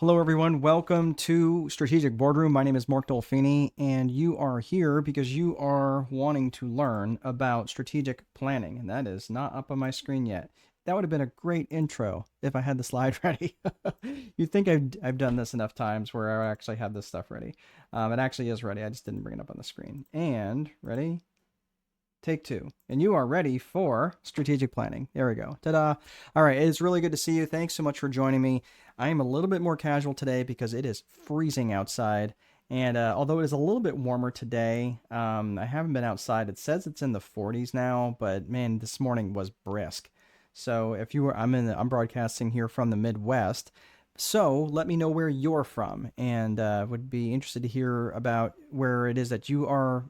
Hello, everyone. Welcome to Strategic Boardroom. My name is Mark Dolfini, and you are here because you are wanting to learn about strategic planning, and that is not up on my screen yet. That would have been a great intro if I had the slide ready. You'd think I've done this enough times where I actually have this stuff ready. It actually is ready. I just didn't bring it up on the screen. And ready? Take two. And you are ready for strategic planning. There we go. Ta-da. All right. It's really good to see you. Thanks so much for joining me. I am a little bit more casual today because it is freezing outside. And although it is a little bit warmer today, I haven't been outside. It says it's in the 40s now, but man, this morning was brisk. So if you were, I'm broadcasting here from the Midwest. So let me know where you're from, and would be interested to hear about where it is that you are,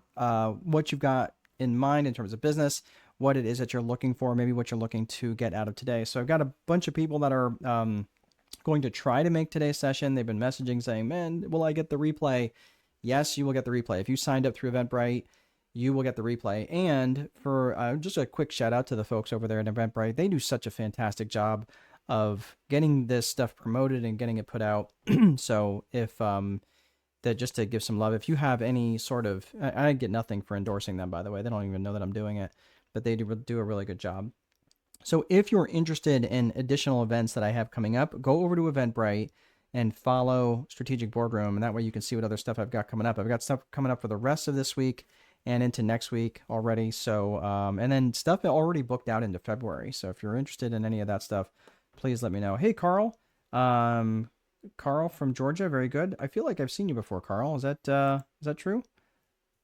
what you've got in mind in terms of business, what it is that you're looking for, maybe what you're looking to get out of today. So I've got a bunch of people that are going to try to make today's session. They've been messaging saying, man, will I get the replay? Yes, you will get the replay. If you signed up through Eventbrite, you will get the replay. And for just a quick shout out to the folks over there at Eventbrite, they do such a fantastic job of getting this stuff promoted and getting it put out. So if that just to give some love. If you have any sort of, I get nothing for endorsing them, by the way. They don't even know that I'm doing it, but they do a really good job. So if you're interested in additional events that I have coming up, go over to Eventbrite and follow Strategic Boardroom, and that way you can see what other stuff I've got coming up. I've got stuff coming up for the rest of this week and into next week already. So, and then stuff already booked out into February. So if you're interested in any of that stuff, please let me know. Hey, Carl. Carl from Georgia, very good. I feel like I've seen you before, Carl. Is that true?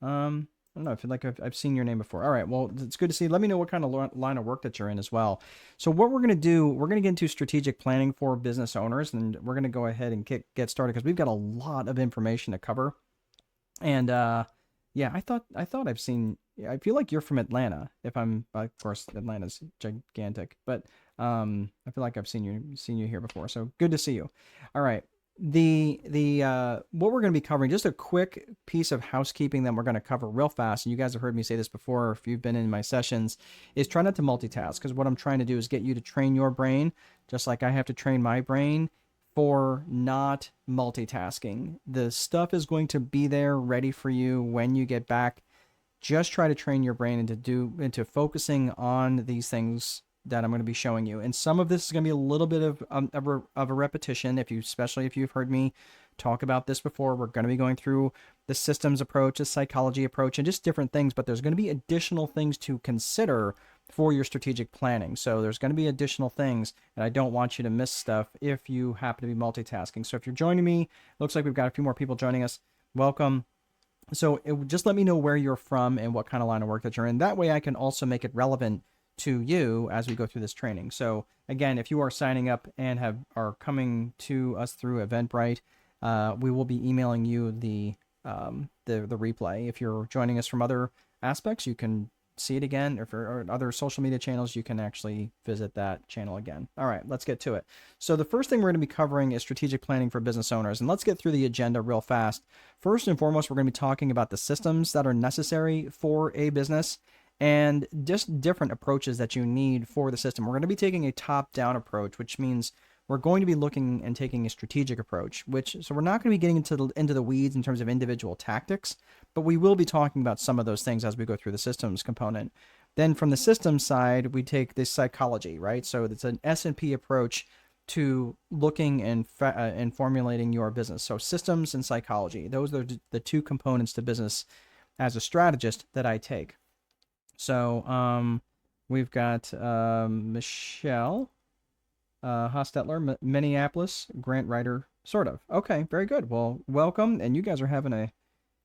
I don't know. I feel like I've seen your name before. All right. Well, it's good to see. Let me know what kind of line of work that you're in as well. So what we're going to do, we're going to get into strategic planning for business owners, and we're going to go ahead and get started because we've got a lot of information to cover. And yeah, I thought I've seen. I feel like you're from Atlanta. If I'm, of course, Atlanta's gigantic, but I feel like I've seen you here before. So good to see you. All right. The what we're going to be covering, just a quick piece of housekeeping that we're going to cover real fast, and you guys have heard me say this before if you've been in my sessions, is try not to multitask, because what I'm trying to do is get you to train your brain just like I have to train my brain for not multitasking. The stuff is going to be there ready for you when you get back. Just try to train your brain into focusing on these things that I'm going to be showing you. And some of this is going to be a little bit of a repetition. Especially if you've heard me talk about this before, we're going to be going through the systems approach, the psychology approach, and just different things, but there's going to be additional things to consider for your strategic planning. So there's going to be additional things, and I don't want you to miss stuff if you happen to be multitasking. So if you're joining me, looks like we've got a few more people joining us. Welcome. So just let me know where you're from and what kind of line of work that you're in. That way I can also make it relevant to you as we go through this training. So again, if you are signing up and are coming to us through Eventbrite, we will be emailing you the replay. If you're joining us from other aspects, you can see it again, or other social media channels, you can actually visit that channel again. All right, let's get to it. So the first thing we're going to be covering is strategic planning for business owners, and let's get through the agenda real fast. First and foremost, we're going to be talking about the systems that are necessary for a business and just different approaches that you need for the system. We're going to be taking a top-down approach, which means we're going to be looking and taking a strategic approach, so we're not going to be getting into the weeds in terms of individual tactics, but we will be talking about some of those things as we go through the systems component. Then from the systems side, we take this psychology, right? So it's an S&P approach to looking and formulating your business. So systems and psychology, those are the two components to business as a strategist that I take. So we've got Michelle Hostetler, Minneapolis, grant writer, sort of. Okay, very good. Well, welcome. And you guys are having a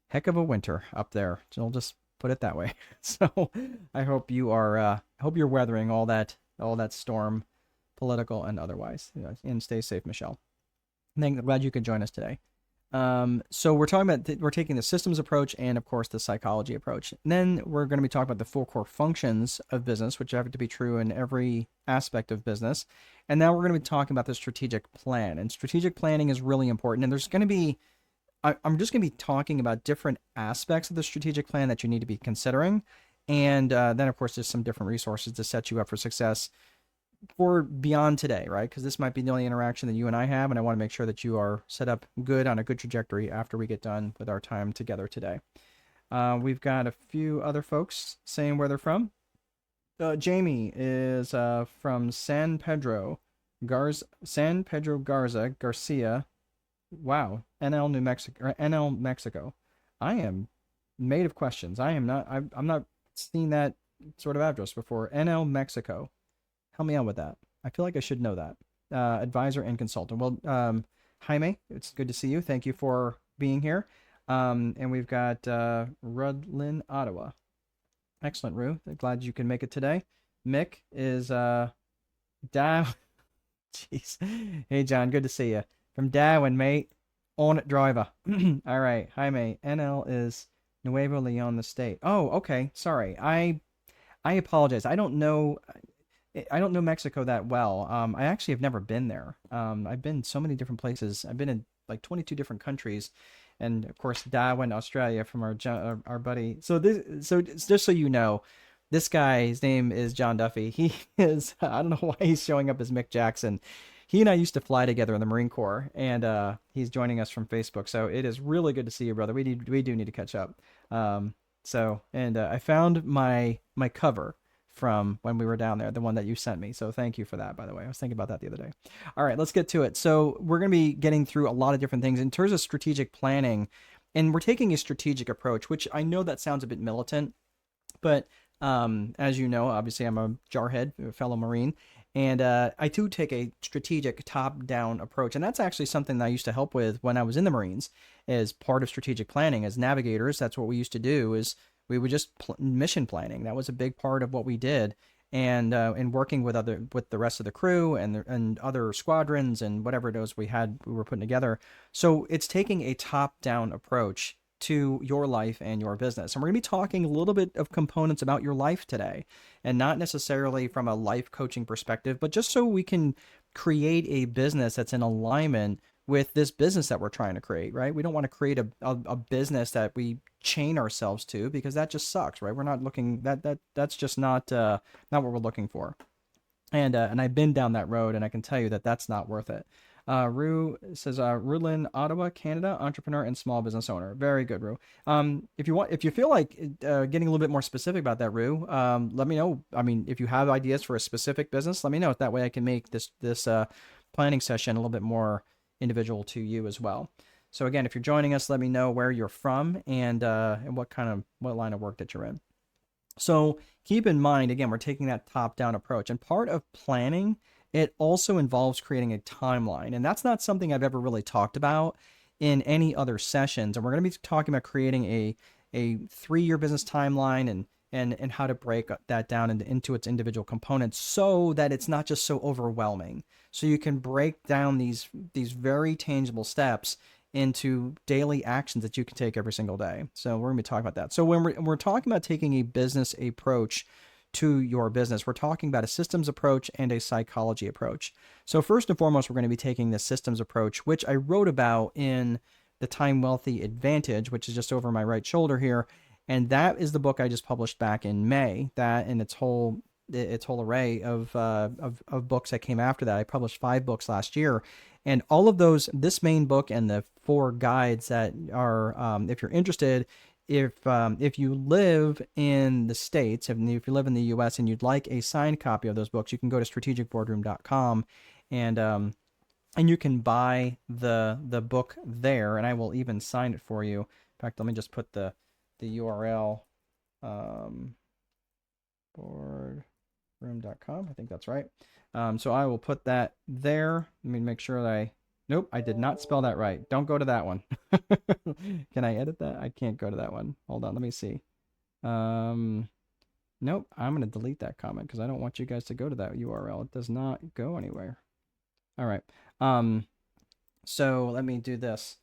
heck of a winter up there. So I'll just put it that way. So I hope you are, hope you're weathering all that storm, political and otherwise. And stay safe, Michelle. I'm glad you could join us today. So we're talking about, we're taking the systems approach and of course the psychology approach. And then we're going to be talking about the 4 core functions of business, which have to be true in every aspect of business. And now we're going to be talking about the strategic plan, and strategic planning is really important. And there's going to be, I'm just going to be talking about different aspects of the strategic plan that you need to be considering. And then of course there's some different resources to set you up for success for beyond today, right? Because this might be the only interaction that you and I have, and I want to make sure that you are set up good on a good trajectory after we get done with our time together today. We've got a few other folks saying where they're from. Jamie is from San Pedro Garza, Garcia. Wow, NL, New Mexico, or NL, Mexico. I am made of questions. I am not. I'm not seeing that sort of address before. NL, Mexico. Help me out with that. I feel like I should know that. Advisor and consultant. Well, Jaime, it's good to see you. Thank you for being here. And we've got Rudlin, Ottawa. Excellent, Rue. Glad you can make it today. Mick is Dow. Jeez. Hey, John. Good to see you. From Darwin, mate. On it, driver. All right. Jaime. NL is Nuevo Leon, the state. Oh, okay. Sorry. I apologize. I don't know Mexico that well. I actually have never been there. I've been so many different places. I've been in like 22 different countries, and of course Darwin, Australia, from our buddy. So just so you know, this guy, his name is John Duffy. He is I don't know why he's showing up as Mick Jackson. He and I used to fly together in the Marine Corps, and he's joining us from Facebook. So it is really good to see you, brother. We do need to catch up. I found my cover from when we were down there, the one that you sent me. So thank you for that, by the way. I was thinking about that the other day. All right, let's get to it. So we're going to be getting through a lot of different things in terms of strategic planning, and we're taking a strategic approach, which I know that sounds a bit militant, but as you know, obviously I'm a jarhead, a fellow Marine, and I do take a strategic top-down approach, and that's actually something that I used to help with when I was in the Marines. As part of strategic planning, as navigators, that's what we used to do. Is we would just mission planning. That was a big part of what we did, and working with the rest of the crew and other squadrons and whatever it was we were putting together. So it's taking a top-down approach to your life and your business. And we're going to be talking a little bit of components about your life today, and not necessarily from a life coaching perspective, but just so we can create a business that's in alignment with this business that we're trying to create, right? We don't want to create a business that we chain ourselves to, because that just sucks, right? We're not looking that's just not what we're looking for. And I've been down that road, and I can tell you that that's not worth it. Rue says, Rulin, Ottawa, Canada, entrepreneur and small business owner. Very good, Rue. If you feel like getting a little bit more specific about that, Rue, let me know. I mean, if you have ideas for a specific business, let me know. That way I can make this planning session a little bit more individual to you as well. So again, if you're joining us, let me know where you're from and what line of work that you're in. So keep in mind, again, we're taking that top-down approach, and part of planning, it also involves creating a timeline, and that's not something I've ever really talked about in any other sessions. And we're going to be talking about creating a 3-year business timeline and how to break that down into its individual components so that it's not just so overwhelming. So you can break down these very tangible steps into daily actions that you can take every single day. So we're going to be talking about that. So when we're talking about taking a business approach to your business, we're talking about a systems approach and a psychology approach. So first and foremost, we're going to be taking the systems approach, which I wrote about in the Time Wealthy Advantage, which is just over my right shoulder here. And that is the book I just published back in May. That and its whole array of books that came after that. I published 5 books last year, and all of those, this main book and the 4 guides that are, if you're interested, if you live in the States, if you live in the U.S. and you'd like a signed copy of those books, you can go to strategicboardroom.com and you can buy the book there, and I will even sign it for you. In fact, let me just put the URL, boardroom.com. I think that's right. So I will put that there. Let me make sure that nope, I did not spell that right. Don't go to that one. Can I edit that? I can't go to that one. Hold on, let me see. Nope, I'm going to delete that comment because I don't want you guys to go to that URL. It does not go anywhere. All right. So let me do this.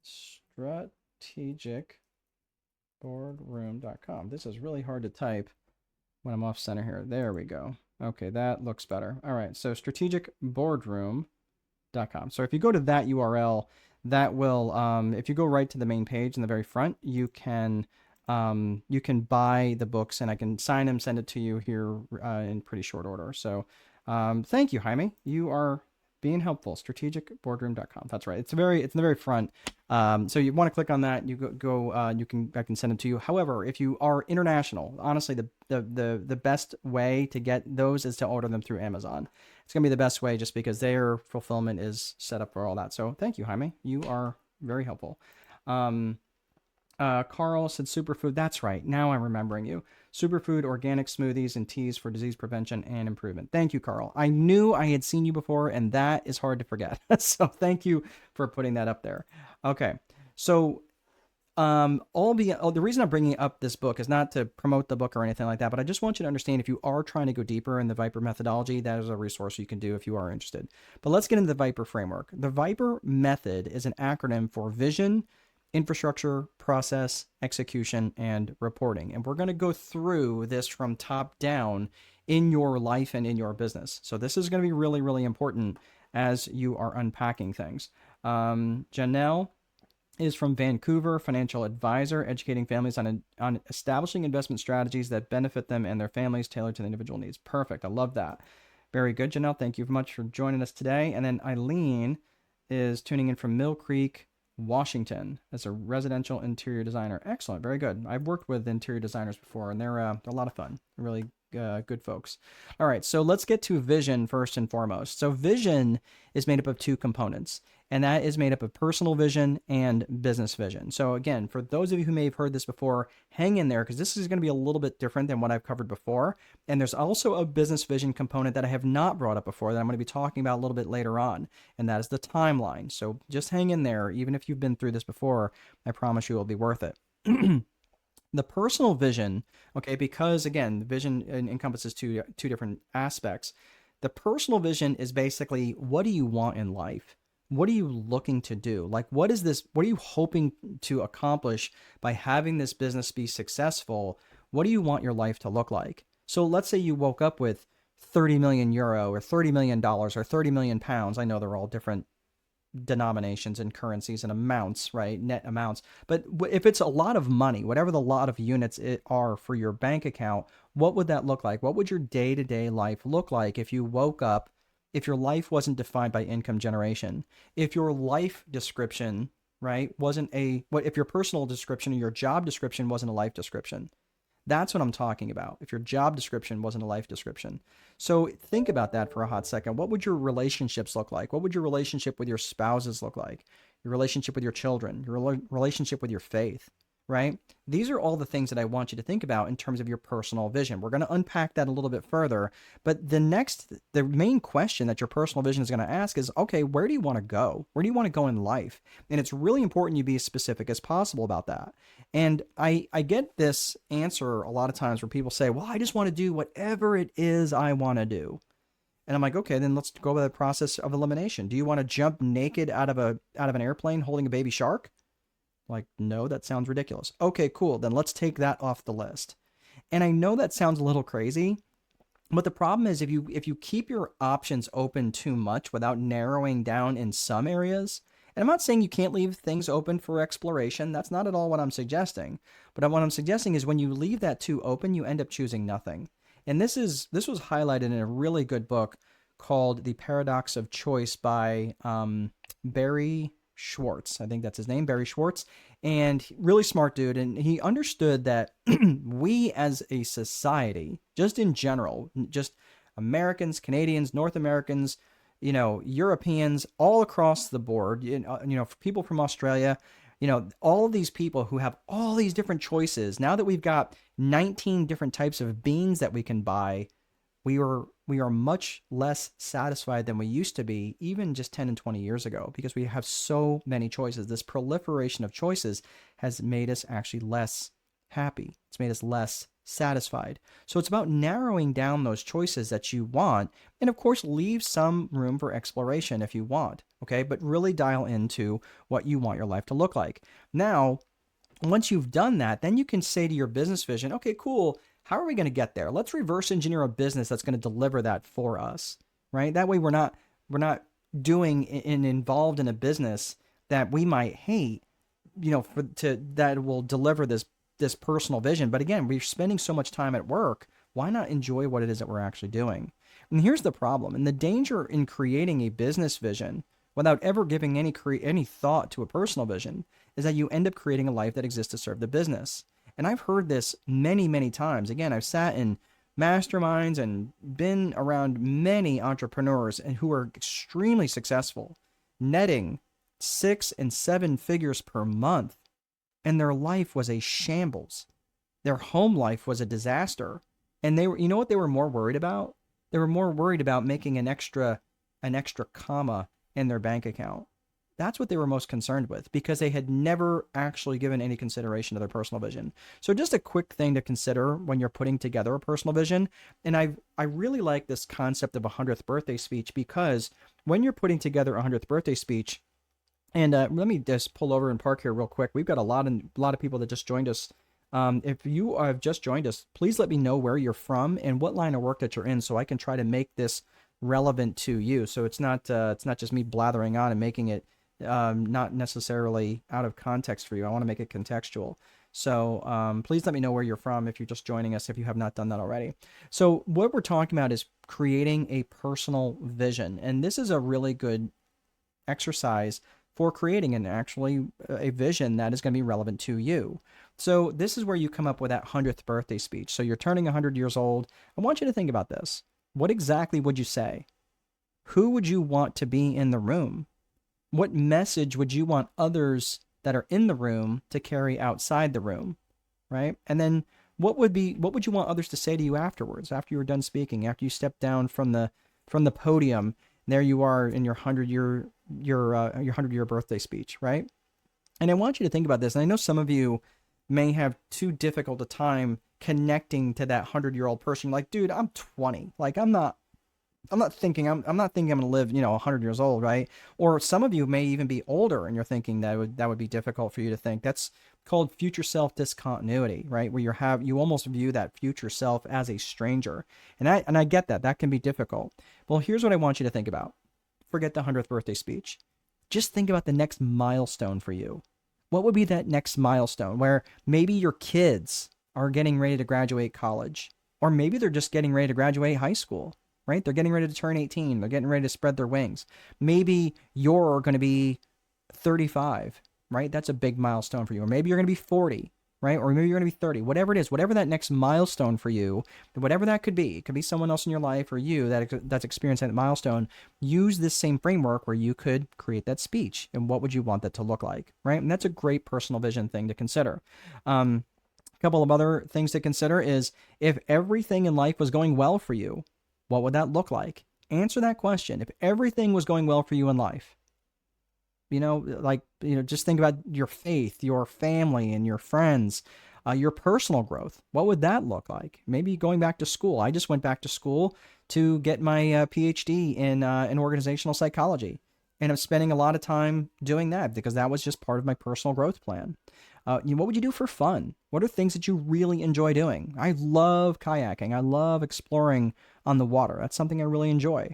Strategicboardroom.com. This is really hard to type when I'm off center here. There we go. Okay, that looks better. All right, so strategicboardroom.com. So if you go to that URL, that will, if you go right to the main page in the very front, you can buy the books, and I can sign them, send it to you here in pretty short order. So Thank you, Jaime. You are being helpful. Strategicboardroom.com. That's right. It's in the very front. So you want to click on that. You I can send it to you. However, if you are international, honestly, the best way to get those is to order them through Amazon. It's gonna be the best way just because their fulfillment is set up for all that. So thank you, Jaime. You are very helpful. Um, Carl said superfood. That's right. Now I'm remembering you. Superfood, organic smoothies, and teas for disease prevention and improvement. Thank you, Carl. I knew I had seen you before, and that is hard to forget. So thank you for putting that up there. Okay. So the reason I'm bringing up this book is not to promote the book or anything like that, but I just want you to understand if you are trying to go deeper in the Viper methodology, that is a resource you can do if you are interested. But let's get into the Viper framework. The Viper method is an acronym for vision, infrastructure, process, execution, and reporting. And we're going to go through this from top down in your life and in your business. So this is going to be really, really important as you are unpacking things. Janelle is from Vancouver, financial advisor, educating families on establishing investment strategies that benefit them and their families tailored to the individual needs. Perfect. I love that. Very good, Janelle. Thank you very much for joining us today. And then Eileen is tuning in from Mill Creek, Washington, as a residential interior designer. Excellent. Very good. I've worked with interior designers before, and they're a lot of fun. Really good folks. All right, so let's get to vision first and foremost. So vision is made up of two components, and that is made up of personal vision and business vision. So again, for those of you who may have heard this before, hang in there because this is going to be a little bit different than what I've covered before. And there's also a business vision component that I have not brought up before that I'm going to be talking about a little bit later on, and that is the timeline. So just hang in there. Even if you've been through this before, I promise you it will be worth it. The personal vision, okay, because again, the vision encompasses two different aspects. The personal vision is basically, what do you want in life? What are you looking to do? Like, what are you hoping to accomplish by having this business be successful? What do you want your life to look like? So let's say you woke up with 30 million euro or $30 million or 30 million pounds. I know they're all different denominations and currencies and amounts, right? Net amounts. But if it's a lot of money, whatever the lot of units it are for your bank account, what would that look like? What would your day-to-day life look like if you woke up, if your life wasn't defined by income generation, if your life description, right, if your personal description or your job description wasn't a life description? That's what I'm talking about. If your job description wasn't a life description. So think about that for a hot second. What would your relationships look like? What would your relationship with your spouses look like? Your relationship with your children, your relationship with your faith, right? These are all the things that I want you to think about in terms of your personal vision. We're going to unpack that a little bit further. But the main question that your personal vision is going to ask is, okay, where do you want to go? Where do you want to go in life? And it's really important you be as specific as possible about that. And I get this answer a lot of times where people say, well, I just want to do whatever it is I want to do. And I'm like, okay, then let's go by the process of elimination. Do you want to jump naked out of an airplane holding a baby shark? Like, no, that sounds ridiculous. Okay, cool. Then let's take that off the list. And I know that sounds a little crazy, but the problem is if you keep your options open too much without narrowing down in some areas, and I'm not saying you can't leave things open for exploration. That's not at all what I'm suggesting. But what I'm suggesting is when you leave that too open, you end up choosing nothing. And this was highlighted in a really good book called The Paradox of Choice by Barry Schwartz. I think that's his name, Barry Schwartz. And really smart dude. And he understood that we as a society, just in general, just Americans, Canadians, North Americans, Europeans, all across the board, people from Australia, all of these people who have all these different choices. Now that we've got 19 different types of beans that we can buy, we are much less satisfied than we used to be even just 10 and 20 years ago because we have so many choices. This proliferation of choices has made us actually less happy. It's made us less satisfied. So it's about narrowing down those choices that you want, and of course leave some room for exploration if you want, okay? But really dial into what you want your life to look like. Now, once you've done that, then you can say to your business vision, okay, cool, how are we going to get there? Let's reverse engineer a business that's going to deliver that for us, right? That way we're not doing and involved in a business that we might hate, that will deliver this personal vision. But again, we're spending so much time at work. why not enjoy what it is that we're actually doing? And here's the problem, and the danger in creating a business vision without ever giving any thought to a personal vision is that you end up creating a life that exists to serve the business. And I've heard this many, many times. Again, I've sat in masterminds and been around many entrepreneurs and who are extremely successful, netting 6 and 7 figures per month, and their life was a shambles. Their home life was a disaster. And they were, you know what they were more worried about? They were more worried about making an extra comma in their bank account. That's what they were most concerned with because they had never actually given any consideration to their personal vision. So just a quick thing to consider when you're putting together a personal vision. And I really like this concept of a 100th birthday speech because when you're putting together a 100th birthday speech, and let me just pull over and park here real quick. We've got a lot of people that just joined us. If you have just joined us, please let me know where you're from and what line of work that you're in, so I can try to make this relevant to you. So it's not just me blathering on and making it not necessarily out of context for you. I want to make it contextual. So please let me know where you're from if you're just joining us, if you have not done that already. So what we're talking about is creating a personal vision, and this is a really good exercise for creating a vision that is going to be relevant to you. So this is where you come up with that 100th birthday speech. So you're turning 100 years old. I want you to think about this. What exactly would you say? Who would you want to be in the room? What message would you want others that are in the room to carry outside the room, right? And then what would you want others to say to you afterwards, after you were done speaking, after you stepped down from the podium? There you are in your 100-year birthday speech, right? And I want you to think about this. And I know some of you may have too difficult a time connecting to that 100-year-old person. Like, dude, I'm 20. Like, I'm not thinking I'm going to live, 100 years old, right? Or some of you may even be older and you're thinking that would be difficult for you to think. That's called future self discontinuity, right? Where you almost view that future self as a stranger. And I get that. That can be difficult. Well, here's what I want you to think about. Forget the 100th birthday speech. Just think about the next milestone for you. What would be that next milestone where maybe your kids are getting ready to graduate college, or maybe they're just getting ready to graduate high school, right? They're getting ready to turn 18. They're getting ready to spread their wings. Maybe you're going to be 35, right? That's a big milestone for you. Or maybe you're going to be 40, right? Or maybe you're going to be 30, whatever it is, whatever that next milestone for you, whatever that could be. It could be someone else in your life or you that's experiencing that milestone. Use this same framework where you could create that speech. And what would you want that to look like, right? And that's a great personal vision thing to consider. A couple of other things to consider is if everything in life was going well for you, what would that look like? Answer that question. If everything was going well for you in life, just think about your faith, your family, and your friends, your personal growth. What would that look like? Maybe going back to school. I just went back to school to get my PhD in organizational psychology. And I'm spending a lot of time doing that because that was just part of my personal growth plan. What would you do for fun? What are things that you really enjoy doing? I love kayaking. I love exploring on the water. That's something I really enjoy.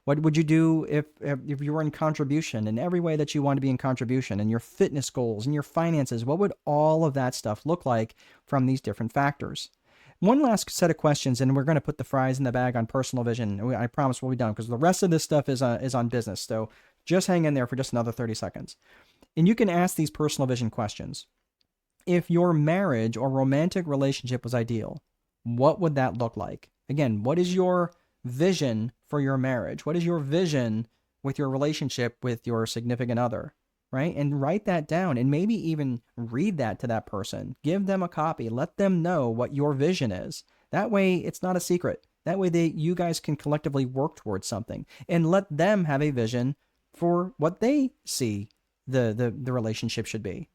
What would you do if you were in contribution in every way that you want to be in contribution, and your fitness goals and your finances? What would all of that stuff look like from these different factors? One last set of questions, and we're going to put the fries in the bag on personal vision. I promise we'll be done because the rest of this stuff is on business. So just hang in there for just another 30 seconds. And you can ask these personal vision questions. If your marriage or romantic relationship was ideal, what would that look like? Again, what is your vision for your marriage? What is your vision with your relationship with your significant other, right? And write that down and maybe even read that to that person. Give them a copy. Let them know what your vision is. That way it's not a secret. That way you guys can collectively work towards something and let them have a vision for what they see the relationship should be.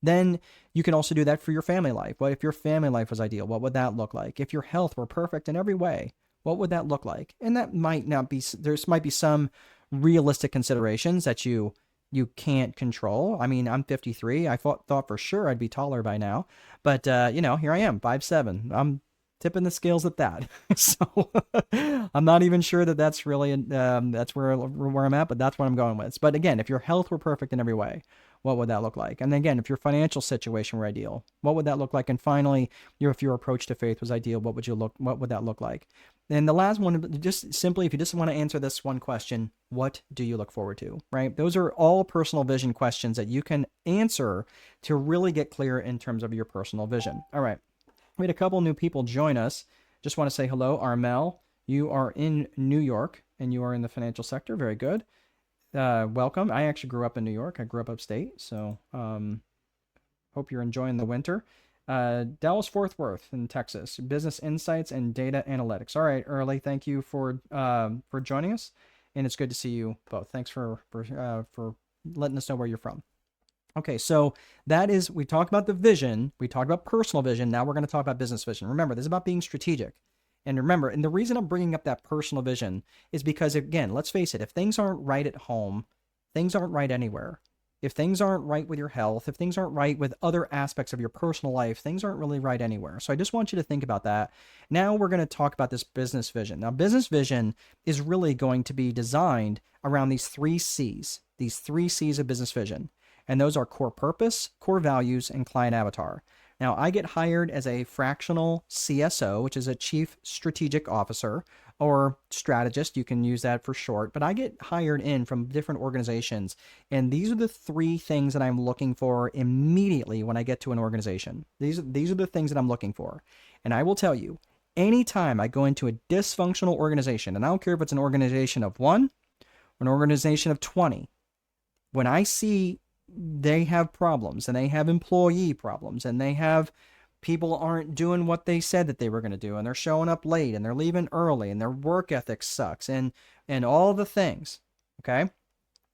Then you can also do that for your family life. What if your family life was ideal? What would that look like? If your health were perfect in every way, what would that look like? And that might not be, might be some realistic considerations that you can't control. I mean, I'm 53. I thought for sure I'd be taller by now, but here I am, 5'7". I'm tipping the scales at that. So I'm not even sure that's really, that's where I'm at, but that's what I'm going with. But again, if your health were perfect in every way, what would that look like? And again, if your financial situation were ideal, what would that look like? And finally, if your approach to faith was ideal, what would that look like? And the last one, just simply, if you just want to answer this one question, what do you look forward to, right? Those are all personal vision questions that you can answer to really get clear in terms of your personal vision. All right. We had a couple new people join us. Just want to say hello, Armel. You are in New York and you are in the financial sector. Very good. Welcome. I actually grew up in New York. I grew up upstate. So hope you're enjoying the winter. Dallas Fort Worth in Texas, business insights and data analytics. All right, Early, thank you for joining us, and it's good to see you both. Thanks for letting us know where you're from. Okay, so we talked about the vision, we talked about personal vision. Now we're going to talk about business vision. Remember, this is about being strategic. And remember, and the reason I'm bringing up that personal vision is because, again, let's face it, if things aren't right at home, things aren't right anywhere. If things aren't right with your health, if things aren't right with other aspects of your personal life, things aren't really right anywhere. So I just want you to think about that. Now we're going to talk about this business vision. Now, business vision is really going to be designed around these 3 C's of business vision. And those are core purpose, core values, and client avatar. Now, I get hired as a fractional CSO, which is a chief strategic officer or strategist. You can use that for short, but I get hired in from different organizations. And these are the 3 things that I'm looking for immediately when I get to an organization. These are the things that I'm looking for. And I will tell you, anytime I go into a dysfunctional organization, and I don't care if it's an organization of 1 or an organization of 20, when I see they have problems and they have employee problems and they have people aren't doing what they said that they were going to do, and they're showing up late and they're leaving early and their work ethic sucks and all the things, okay? And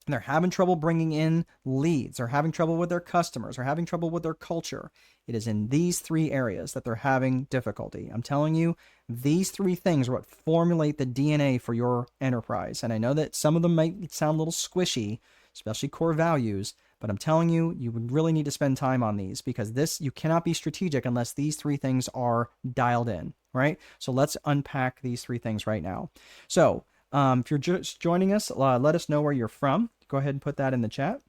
they're having trouble bringing in leads, or having trouble with their customers, or having trouble with their culture. It is in these 3 areas that they're having difficulty. I'm telling you, these 3 things are what formulate the DNA for your enterprise. And I know that some of them might sound a little squishy, especially core values, but I'm telling you, you would really need to spend time on these, because you cannot be strategic unless these 3 things are dialed in, right? So let's unpack these 3 things right now. So if you're just joining us, let us know where you're from. Go ahead and put that in the chat.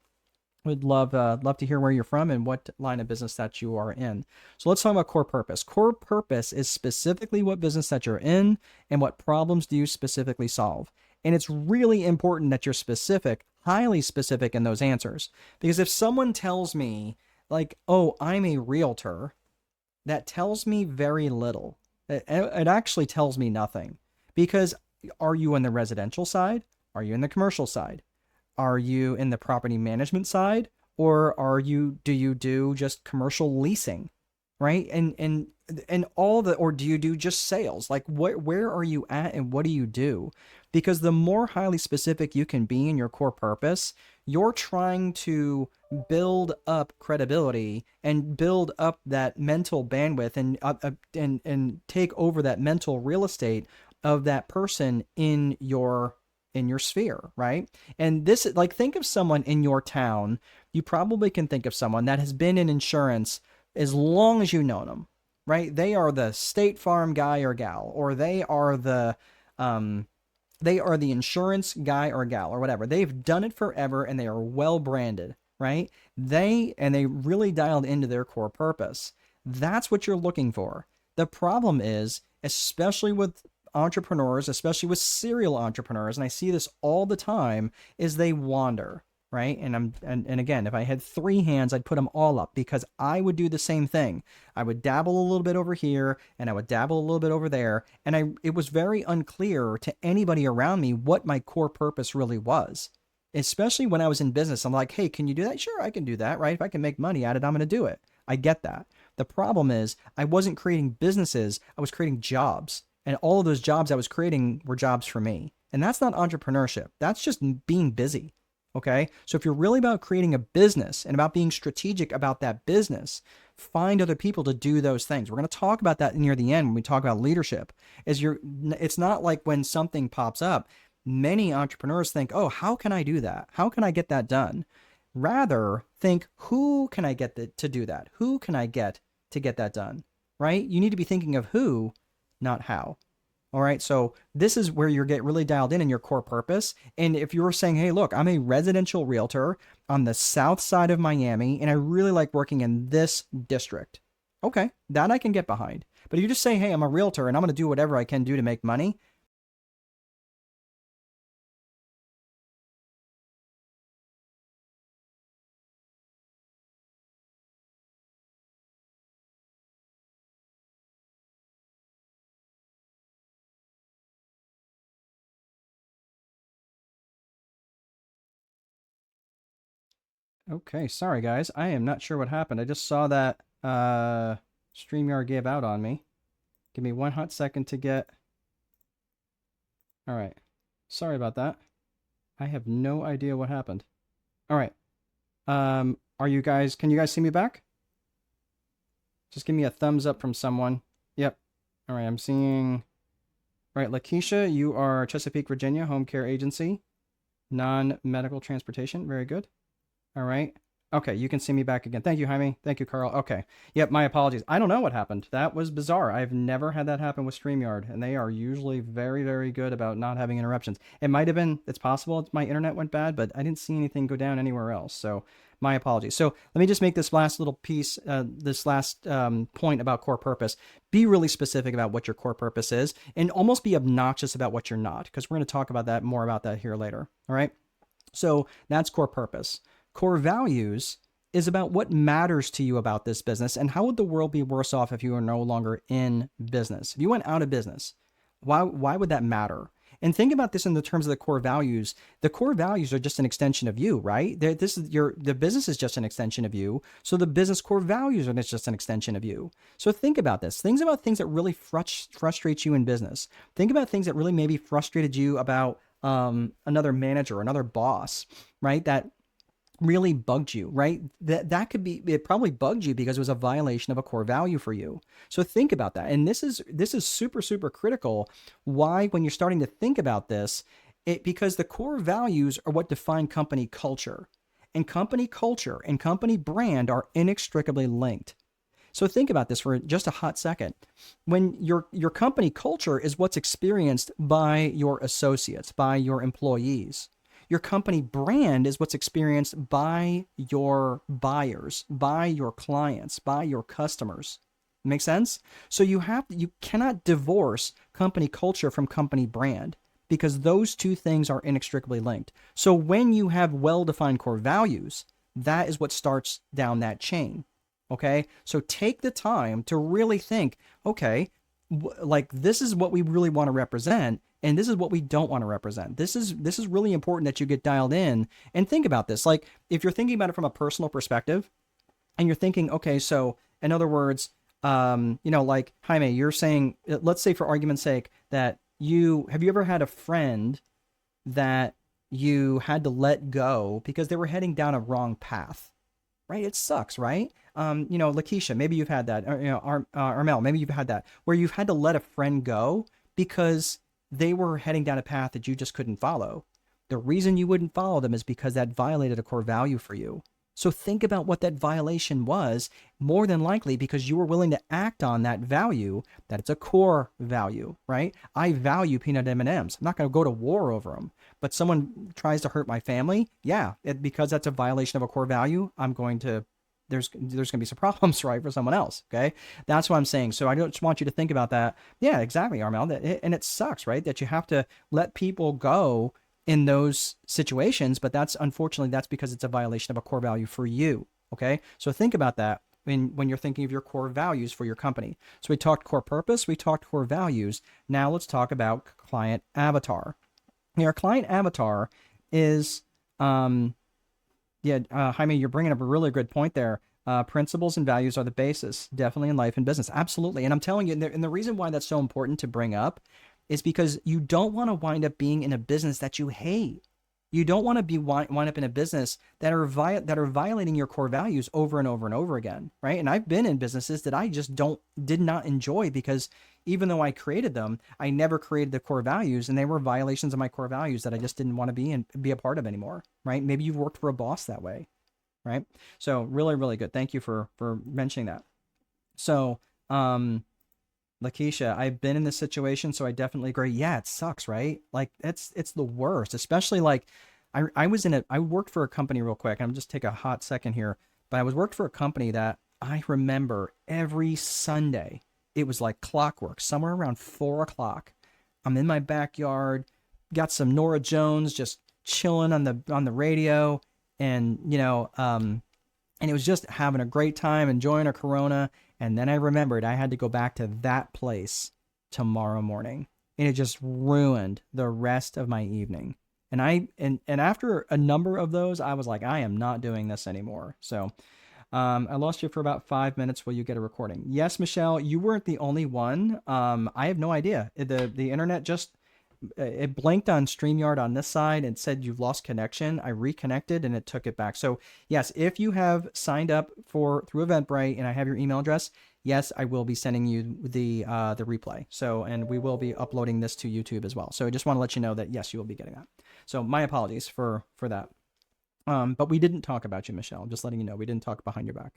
We'd love to hear where you're from and what line of business that you are in. So let's talk about core purpose. Core purpose is specifically what business that you're in and what problems do you specifically solve. And it's really important that you're specific, highly specific in those answers. Because if someone tells me, like, oh, I'm a realtor, that tells me very little. It actually tells me nothing. Because are you on the residential side? Are you in the commercial side? Are you in the property management side? Or do you do just commercial leasing? Right? And or do you do just sales? Like, where are you at and what do you do? Because the more highly specific you can be in your core purpose, you're trying to build up credibility and build up that mental bandwidth and take over that mental real estate of that person in your sphere, right? And this, like, think of someone in your town. You probably can think of someone that has been in insurance as long as you've known them, right? They are the State Farm guy or gal, or they are the insurance guy or gal or whatever. They've done it forever and they are well branded, right? They really dialed into their core purpose. That's what you're looking for. The problem is, especially with entrepreneurs, especially with serial entrepreneurs, and I see this all the time, is they wander, right? And again, if I had 3 hands, I'd put them all up, because I would do the same thing. I would dabble a little bit over here and I would dabble a little bit over there. And it was very unclear to anybody around me what my core purpose really was. Especially when I was in business, I'm like, hey, can you do that? Sure, I can do that, right? If I can make money at it, I'm going to do it. I get that. The problem is, I wasn't creating businesses, I was creating jobs. And all of those jobs I was creating were jobs for me. And that's not entrepreneurship. That's just being busy. Okay. So if you're really about creating a business and about being strategic about that business, find other people to do those things. We're going to talk about that near the end when we talk about leadership. It's not like when something pops up, many entrepreneurs think, oh, how can I do that? How can I get that done? Rather think, who can I get to do that? Who can I get to get that done? Right? You need to be thinking of who, not how. All right. So this is where you get really dialed in your core purpose. And if you're saying, hey, look, I'm a residential realtor on the south side of Miami, and I really like working in this district. Okay, that I can get behind. But if you just say, hey, I'm a realtor and I'm going to do whatever I can do to make money. Okay, sorry guys. I am not sure what happened. I just saw that StreamYard gave out on me. Give me one hot second to get. All right. Sorry about that. I have no idea what happened. All right. Are you guys, can you guys see me back? Just give me a thumbs up from someone. Yep. All right, I'm seeing. All right, Lakeisha, you are Chesapeake, Virginia, home care agency, non-medical transportation. Very good. All right. Okay, you can see me back again. Thank you, Jaime. Thank you, Carl. Okay. Yep, my apologies. I don't know what happened. That was bizarre. I've never had that happen with StreamYard, and they are usually very, very good about not having interruptions. It might have been, it's possible my internet went bad, but I didn't see anything go down anywhere else. So my apologies. So let me just make this last little piece, this last point about core purpose. Be really specific about what your core purpose is, and almost be obnoxious about what you're not, because we're going to talk about that more about that here later. All right. So that's core purpose. Core values is about what matters to you about this business and how would the world be worse off if you are no longer in business. If you went out of business, why would that matter? And think about this in the terms of the core values. The core values are just an extension of you, right? The business is just an extension of you. So the business core values are just an extension of you. So think about this. Things that really frustrate you in business. Think about things that really maybe frustrated you about another manager, another boss, right? That really bugged you, right? That could be, it probably bugged you because it was a violation of a core value for you. So think about that. And this is super, super critical. Why, when you're starting to think about this, because the core values are what define company culture. And company culture and company brand are inextricably linked. So think about this for just a hot second. When your company culture is what's experienced by your associates, by your employees. Your company brand is what's experienced by your buyers, by your clients, by your customers. Make sense? So you cannot divorce company culture from company brand because those two things are inextricably linked. So when you have well-defined core values, that is what starts down that chain. Okay? So take the time to really think, okay, like this is what we really want to represent and this is what we don't want to represent. This is really important that you get dialed in and think about this. Like if you're thinking about it from a personal perspective and you're thinking, okay, so in other words, like Jaime, you're saying, let's say for argument's sake that have you ever had a friend that you had to let go because they were heading down a wrong path? Right? It sucks, right? Lakeisha, maybe you've had that. Or, Armel, maybe you've had that where you've had to let a friend go because they were heading down a path that you just couldn't follow. The reason you wouldn't follow them is because that violated a core value for you. So think about what that violation was, more than likely because you were willing to act on that value, that it's a core value, right? I value peanut M&Ms. I'm not going to go to war over them. But someone tries to hurt my family, yeah, because that's a violation of a core value, there's going to be some problems, right, for someone else, okay? That's what I'm saying. So I just want you to think about that. Yeah, exactly, Armel. And it sucks, right, that you have to let people go in those situations, but unfortunately that's because it's a violation of a core value for you. Okay, so think about that when you're thinking of your core values for your company. So we talked core purpose, we talked core values. Now let's talk about client avatar. Our client avatar is Jaime, you're bringing up a really good point there. Principles and values are the basis, definitely in life and business, absolutely. And I'm telling you, and the reason why that's so important to bring up is because you don't want to wind up being in a business that you hate. You don't want to wind up in a business that are violating your core values over and over and over again, right? And I've been in businesses that I just did not enjoy because even though I created them, I never created the core values, and they were violations of my core values that I just didn't want to be a part of anymore, right? Maybe you've worked for a boss that way, right? So really, really good. Thank you for mentioning that. So Lakeisha, I've been in this situation, so I definitely agree. Yeah, it sucks, right? Like it's the worst, especially like I worked for a company real quick. I'm just take a hot second here, but I was worked for a company that I remember every Sunday. It was like clockwork, somewhere around 4 o'clock. I'm in my backyard, got some Nora Jones, just chilling on the radio, and and it was just having a great time, enjoying a Corona. And then I remembered I had to go back to that place tomorrow morning. And it just ruined the rest of my evening. And after a number of those, I was like, I am not doing this anymore. So I lost you for about 5 minutes while you get a recording. Yes, Michelle, you weren't the only one. I have no idea. The internet just it blinked on StreamYard on this side and said you've lost connection. I reconnected and it took it back. So yes, if you have signed up through Eventbrite and I have your email address, yes, I will be sending you the replay. So, and we will be uploading this to YouTube as well. So I just want to let you know that yes, you will be getting that. So my apologies for that. But we didn't talk about you, Michelle. I'm just letting you know we didn't talk behind your back.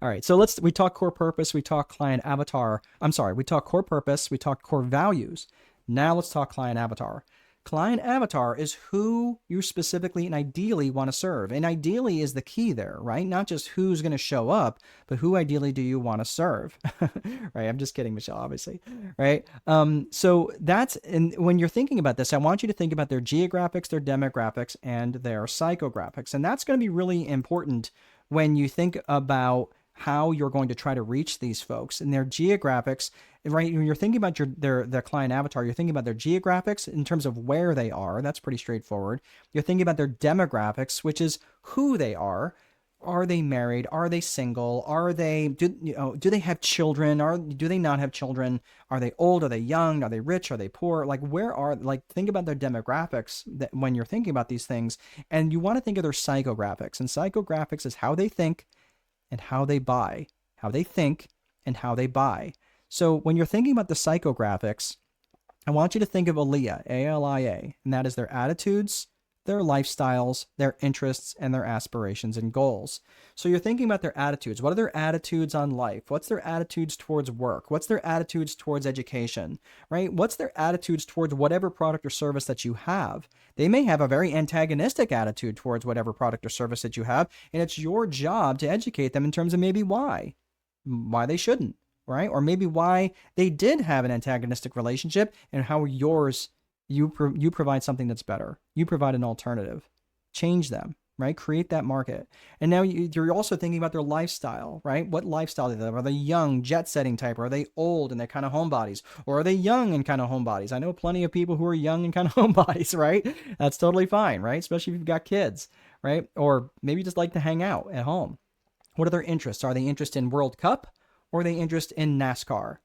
All right, so we talk core purpose, we talk client avatar. I'm sorry, we talk core purpose, we talk core values. Now let's talk client avatar. Client avatar is who you specifically and ideally want to serve. And ideally is the key there, right? Not just who's going to show up, but who ideally do you want to serve, right? I'm just kidding, Michelle, obviously, right? So and when you're thinking about this, I want you to think about their geographics, their demographics, and their psychographics. And that's going to be really important when you think about how you're going to try to reach these folks and their geographics, right? When you're thinking about their client avatar, you're thinking about their geographics in terms of where they are. That's pretty straightforward. You're thinking about their demographics, which is who they are. Are they married? Are they single? Do they have children? Do they not have children? Are they old? Are they young? Are they rich? Are they poor? Think about their demographics when you're thinking about these things. And you want to think of their psychographics. And psychographics is how they think and how they buy, how they think and how they buy. So when you're thinking about the psychographics, I want you to think of ALIA, A-L-I-A, and that is their attitudes, their lifestyles, their interests, and their aspirations and goals. So you're thinking about their attitudes. What are their attitudes on life? What's their attitudes towards work? What's their attitudes towards education, right? What's their attitudes towards whatever product or service that you have? They may have a very antagonistic attitude towards whatever product or service that you have, and it's your job to educate them in terms of maybe why they shouldn't, right? Or maybe why they did have an antagonistic relationship and how you provide something that's better. You provide an alternative. Change them, right? Create that market. And now you're also thinking about their lifestyle, right? What lifestyle do they have? Are they young, jet-setting type? Or are they old and they're kind of homebodies? Or are they young and kind of homebodies? I know plenty of people who are young and kind of homebodies, right? That's totally fine, right? Especially if you've got kids, right? Or maybe just like to hang out at home. What are their interests? Are they interested in World Cup or are they interested in NASCAR?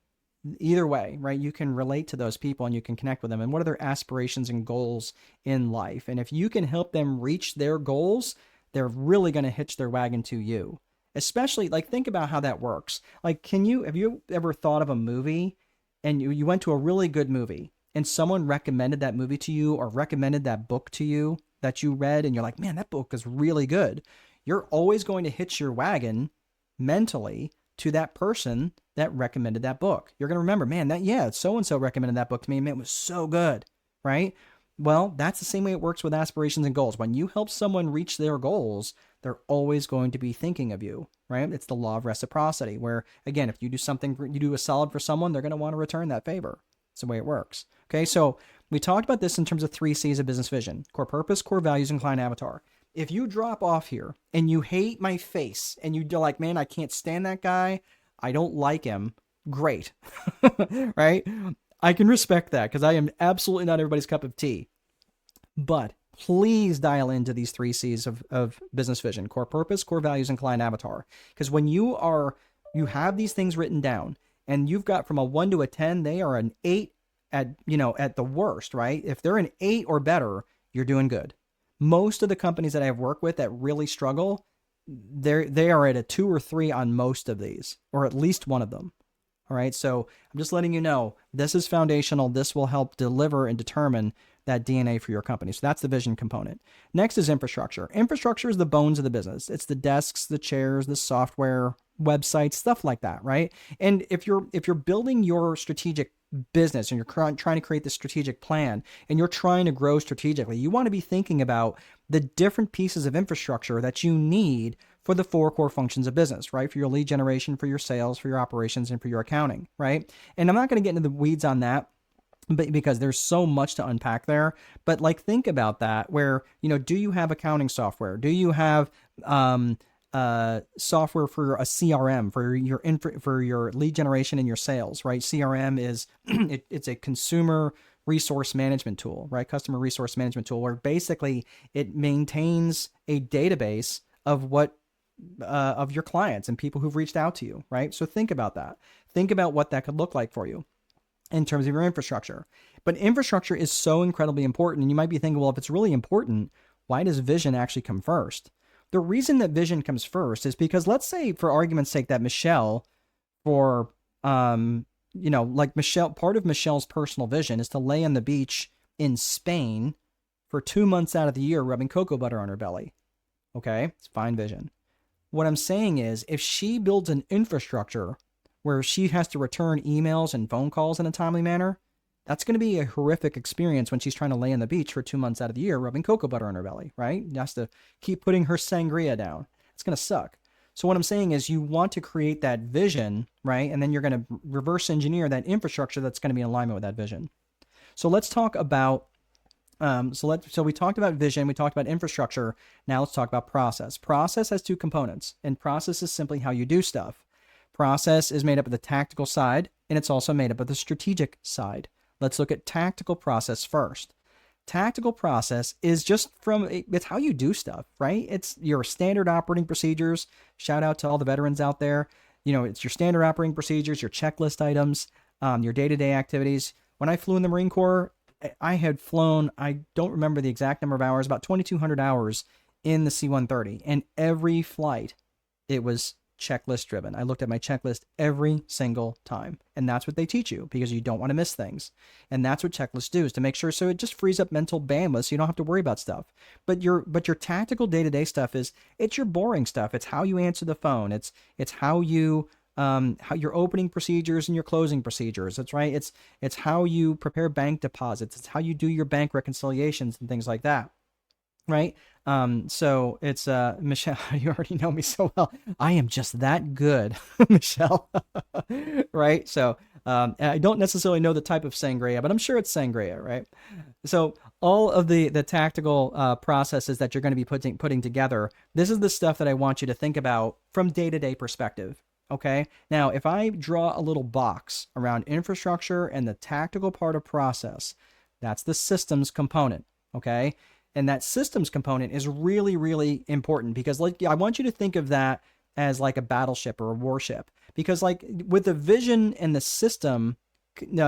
Either way, right? You can relate to those people and you can connect with them. And what are their aspirations and goals in life? And if you can help them reach their goals, they're really going to hitch their wagon to you. Especially, like, think about how that works. Like, have you ever thought of a movie and you went to a really good movie and someone recommended that movie to you or recommended that book to you that you read and you're like, man, that book is really good. You're always going to hitch your wagon mentally to that person that recommended that book. You're going to remember, man, so-and-so recommended that book to me, and it was so good, right? Well, that's the same way it works with aspirations and goals. When you help someone reach their goals, they're always going to be thinking of you, right? It's the law of reciprocity, where, again, if you do a solid for someone, they're going to want to return that favor. It's the way it works. Okay, so we talked about this in terms of 3 C's of business vision: core purpose, core values, and client avatar. If you drop off here and you hate my face and you're like, man, I can't stand that guy, I don't like him, great, right? I can respect that because I am absolutely not everybody's cup of tea. But please dial into these 3 C's of business vision: core purpose, core values, and client avatar. Because when you have these things written down and you've got from a 1 to a 10, they are an 8 at the worst, right? If they're an 8 or better, you're doing good. Most of the companies that I have worked with that really struggle, they are at a 2 or 3 on most of these, or at least one of them. All right. So I'm just letting you know this is foundational. This will help deliver and determine that DNA for your company. So that's the vision component. Next is infrastructure. Infrastructure is the bones of the business. It's the desks, the chairs, the software, websites, stuff like that, right? And if you're building your strategic business and you're trying to create this strategic plan and you're trying to grow strategically, you want to be thinking about the different pieces of infrastructure that you need for the four core functions of business, right? For your lead generation, for your sales, for your operations, and for your accounting, right? And I'm not going to get into the weeds on that, but because there's so much to unpack there. But like, think about that, where, do you have accounting software? Do you have software for a CRM for your lead generation and your sales, right? CRM is it's a consumer resource management tool, right? Customer resource management tool, where basically it maintains a database of of your clients and people who've reached out to you, right? So think about that. Think about what that could look like for you in terms of your infrastructure. But infrastructure is so incredibly important. And you might be thinking, well, if it's really important, why does vision actually come first? The reason that vision comes first is because, let's say, for argument's sake, that Michelle, like Michelle, part of Michelle's personal vision is to lay on the beach in Spain for 2 months out of the year, rubbing cocoa butter on her belly. Okay, it's fine vision. What I'm saying is, if she builds an infrastructure where she has to return emails and phone calls in a timely manner, that's going to be a horrific experience when she's trying to lay on the beach for 2 months out of the year, rubbing cocoa butter on her belly, right? She has to keep putting her sangria down. It's going to suck. So what I'm saying is, you want to create that vision, right? And then you're going to reverse engineer that infrastructure that's going to be in alignment with that vision. So let's talk about, so we talked about vision, we talked about infrastructure. Now let's talk about process. Process has two components, and process is simply how you do stuff. Process is made up of the tactical side, and it's also made up of the strategic side. Let's look at tactical process first. Tactical process is it's how you do stuff, right? It's your standard operating procedures. Shout out to all the veterans out there. It's your standard operating procedures, your checklist items, your day-to-day activities. When I flew in the Marine Corps, I had flown, I don't remember the exact number of hours, about 2,200 hours in the C-130. And every flight, it was checklist driven. I looked at my checklist every single time. And that's what they teach you, because you don't want to miss things. And that's what checklists do, is to make sure, so it just frees up mental bandwidth so you don't have to worry about stuff. But your tactical day-to-day stuff it's your boring stuff. It's how you answer the phone. It's how you how your opening procedures and your closing procedures. That's right. It's how you prepare bank deposits. It's how you do your bank reconciliations and things like that. Right. So it's, Michelle, you already know me so well. I am just that good, Michelle. Right. So, I don't necessarily know the type of sangria, but I'm sure it's sangria. Right. So all of the tactical, processes that you're going to be putting together, this is the stuff that I want you to think about from day-to-day perspective. Okay. Now, if I draw a little box around infrastructure and the tactical part of process, that's the systems component. Okay. And that systems component is really, really important, because I want you to think of that as like a battleship or a warship, because with the vision and the system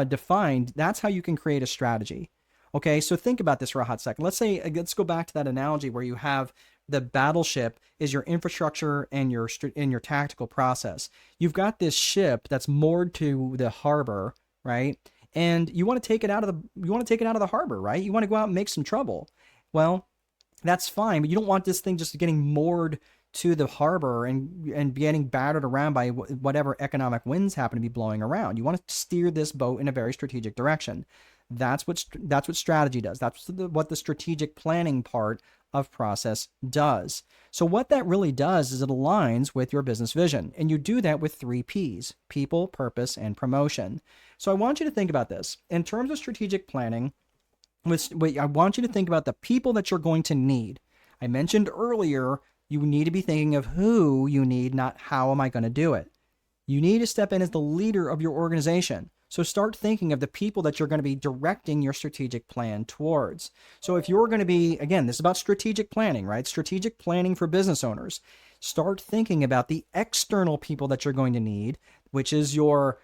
defined, that's how you can create a strategy. Okay. So think about this for a hot second. Let's go back to that analogy where you have the battleship is your infrastructure and your tactical process. You've got this ship that's moored to the harbor, right? And you want to take it out of the harbor, right? You want to go out and make some trouble. Well, that's fine, but you don't want this thing just getting moored to the harbor and getting battered around by whatever economic winds happen to be blowing around. You want to steer this boat in a very strategic direction. That's what strategy does. That's what the strategic planning part of process does. So what that really does is it aligns with your business vision, and you do that with 3 P's: people, purpose, and promotion. So I want you to think about this in terms of strategic planning. I want you to think about the people that you're going to need. I mentioned earlier, you need to be thinking of who you need, not how am I going to do it. You need to step in as the leader of your organization. So start thinking of the people that you're going to be directing your strategic plan towards. So if you're going to be, again, this is about strategic planning, right? Strategic planning for business owners. Start thinking about the external people that you're going to need, which is your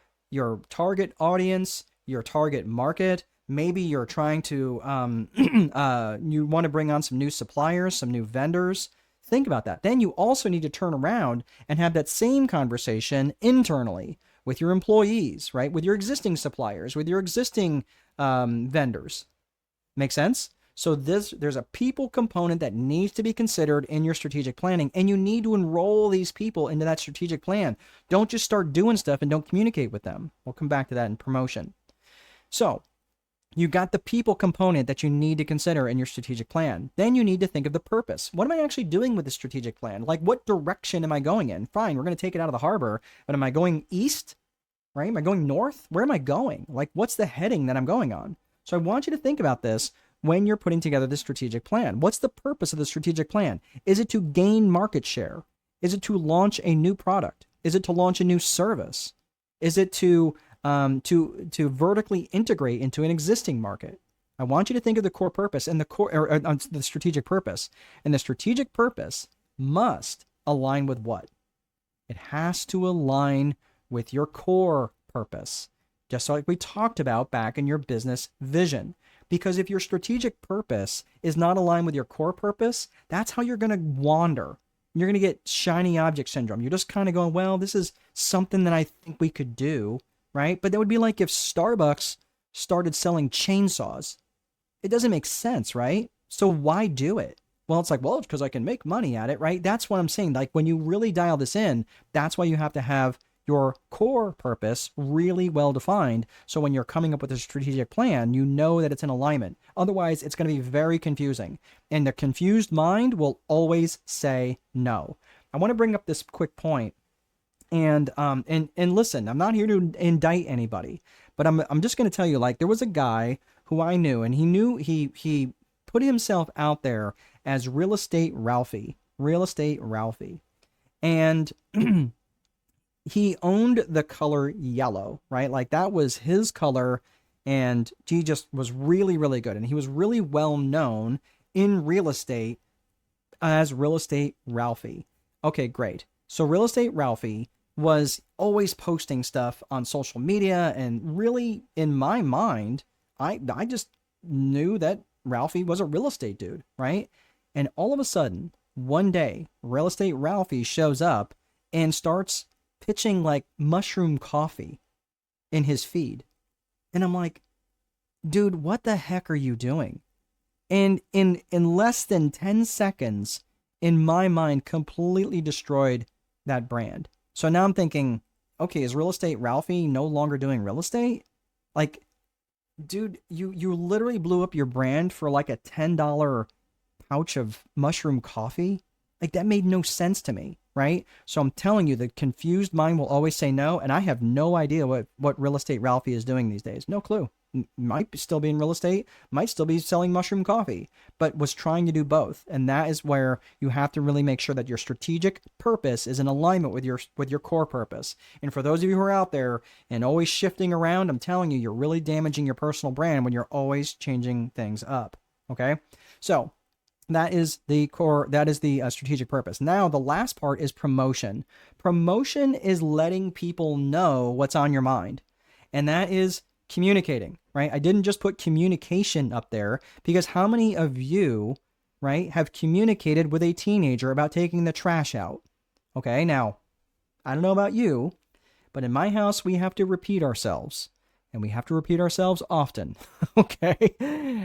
target audience, your target market. Maybe you're trying to, you want to bring on some new suppliers, some new vendors. Think about that. Then you also need to turn around and have that same conversation internally with your employees, right? With your existing suppliers, with your existing vendors. Make sense? So there's a people component that needs to be considered in your strategic planning, and you need to enroll these people into that strategic plan. Don't just start doing stuff and don't communicate with them. We'll come back to that in promotion. So you got the people component that you need to consider in your strategic plan. Then you need to think of the purpose. What am I actually doing with the strategic plan? Like, what direction am I going in? Fine, we're going to take it out of the harbor, but am I going east? Right? Am I going north? Where am I going? Like, what's the heading that I'm going on? So I want you to think about this when you're putting together the strategic plan. What's the purpose of the strategic plan? Is it to gain market share? Is it to launch a new product? Is it to launch a new service? Is it to vertically integrate into an existing market? I want you to think of the core purpose and the strategic purpose. And the strategic purpose must align with what? It has to align with your core purpose, just like we talked about back in your business vision. Because if your strategic purpose is not aligned with your core purpose, that's how you're going to wander. You're going to get shiny object syndrome. You're just kind of going, well, this is something that I think we could do, right? But that would be like if Starbucks started selling chainsaws. It doesn't make sense, right? So why do it? Well, it's like, well, it's because I can make money at it, right? That's what I'm saying. Like, when you really dial this in, that's why you have to have your core purpose really well defined. So when you're coming up with a strategic plan, you know that it's in alignment. Otherwise, it's going to be very confusing. And the confused mind will always say no. I want to bring up this quick point. And listen, I'm not here to indict anybody, but I'm just going to tell you, like, there was a guy who I knew, and he put himself out there as Real Estate Ralphie. And he owned the color yellow, right? Like, that was his color, and he just was really, really good. And he was really well known in real estate as Real Estate Ralphie. Okay, great. So Real Estate Ralphie was always posting stuff on social media, and really, in my mind, I just knew that Ralphie was a real estate dude, right? And all of a sudden, one day, Real Estate Ralphie shows up and starts pitching like mushroom coffee in his feed. And I'm like, dude, what the heck are you doing? And in less than 10 seconds, in my mind, completely destroyed that brand. So now I'm thinking, okay, is Real Estate Ralphie no longer doing real estate? Like, dude, you literally blew up your brand for like a $10 pouch of mushroom coffee. Like, that made no sense to me, right? So I'm telling you, the confused mind will always say no, and I have no idea what Real Estate Ralphie is doing these days. No clue. Might still be in real estate, might still be selling mushroom coffee, but was trying to do both. And that is where you have to really make sure that your strategic purpose is in alignment with your core purpose. And for those of you who are out there and always shifting around, I'm telling you, you're really damaging your personal brand when you're always changing things up. Okay, so that is the core, that is the strategic purpose. Now, the last part is promotion. Promotion is letting people know what's on your mind. And that is communicating, right? I didn't just put communication up there because how many of you, right, have communicated with a teenager about taking the trash out? Okay, now, I don't know about you, but in my house, we have to repeat ourselves. And we have to repeat ourselves often, okay?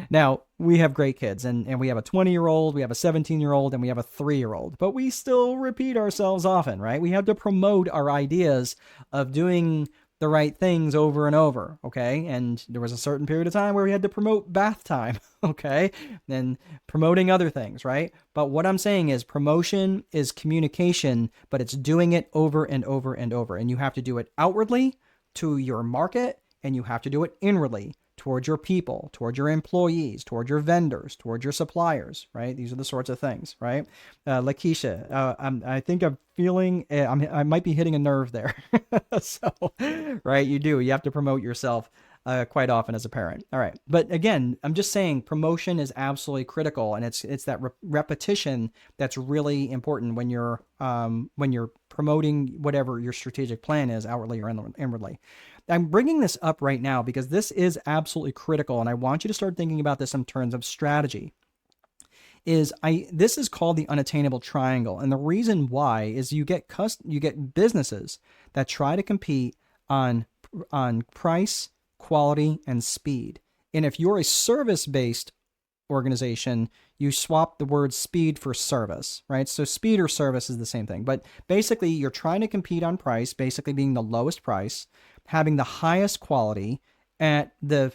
Now, we have great kids, and we have a 20-year-old, we have a 17-year-old, and we have a 3-year-old. But we still repeat ourselves often, right? We have to promote our ideas of doing the right things over and over, okay? And there was a certain period of time where we had to promote bath time, okay? And promoting other things, right? But what I'm saying is promotion is communication, but it's doing it over and over and over. And you have to do it outwardly to your market, and you have to do it inwardly towards your people, towards your employees, towards your vendors, towards your suppliers, right? These are the sorts of things, right? Lakeisha, I think I'm feeling, I might be hitting a nerve there. So, right, you have to promote yourself quite often as a parent. All right. But again, I'm just saying promotion is absolutely critical. And it's that repetition that's really important when you're promoting whatever your strategic plan is, outwardly or inwardly. I'm bringing this up right now because this is absolutely critical. And I want you to start thinking about this in terms of strategy. This is called the unattainable triangle. And the reason why is you get businesses that try to compete on price, quality, and speed. And if you're a service-based organization, you swap the word speed for service, right? So speed or service is the same thing. But basically, you're trying to compete on price, basically being the lowest price, having the highest quality and the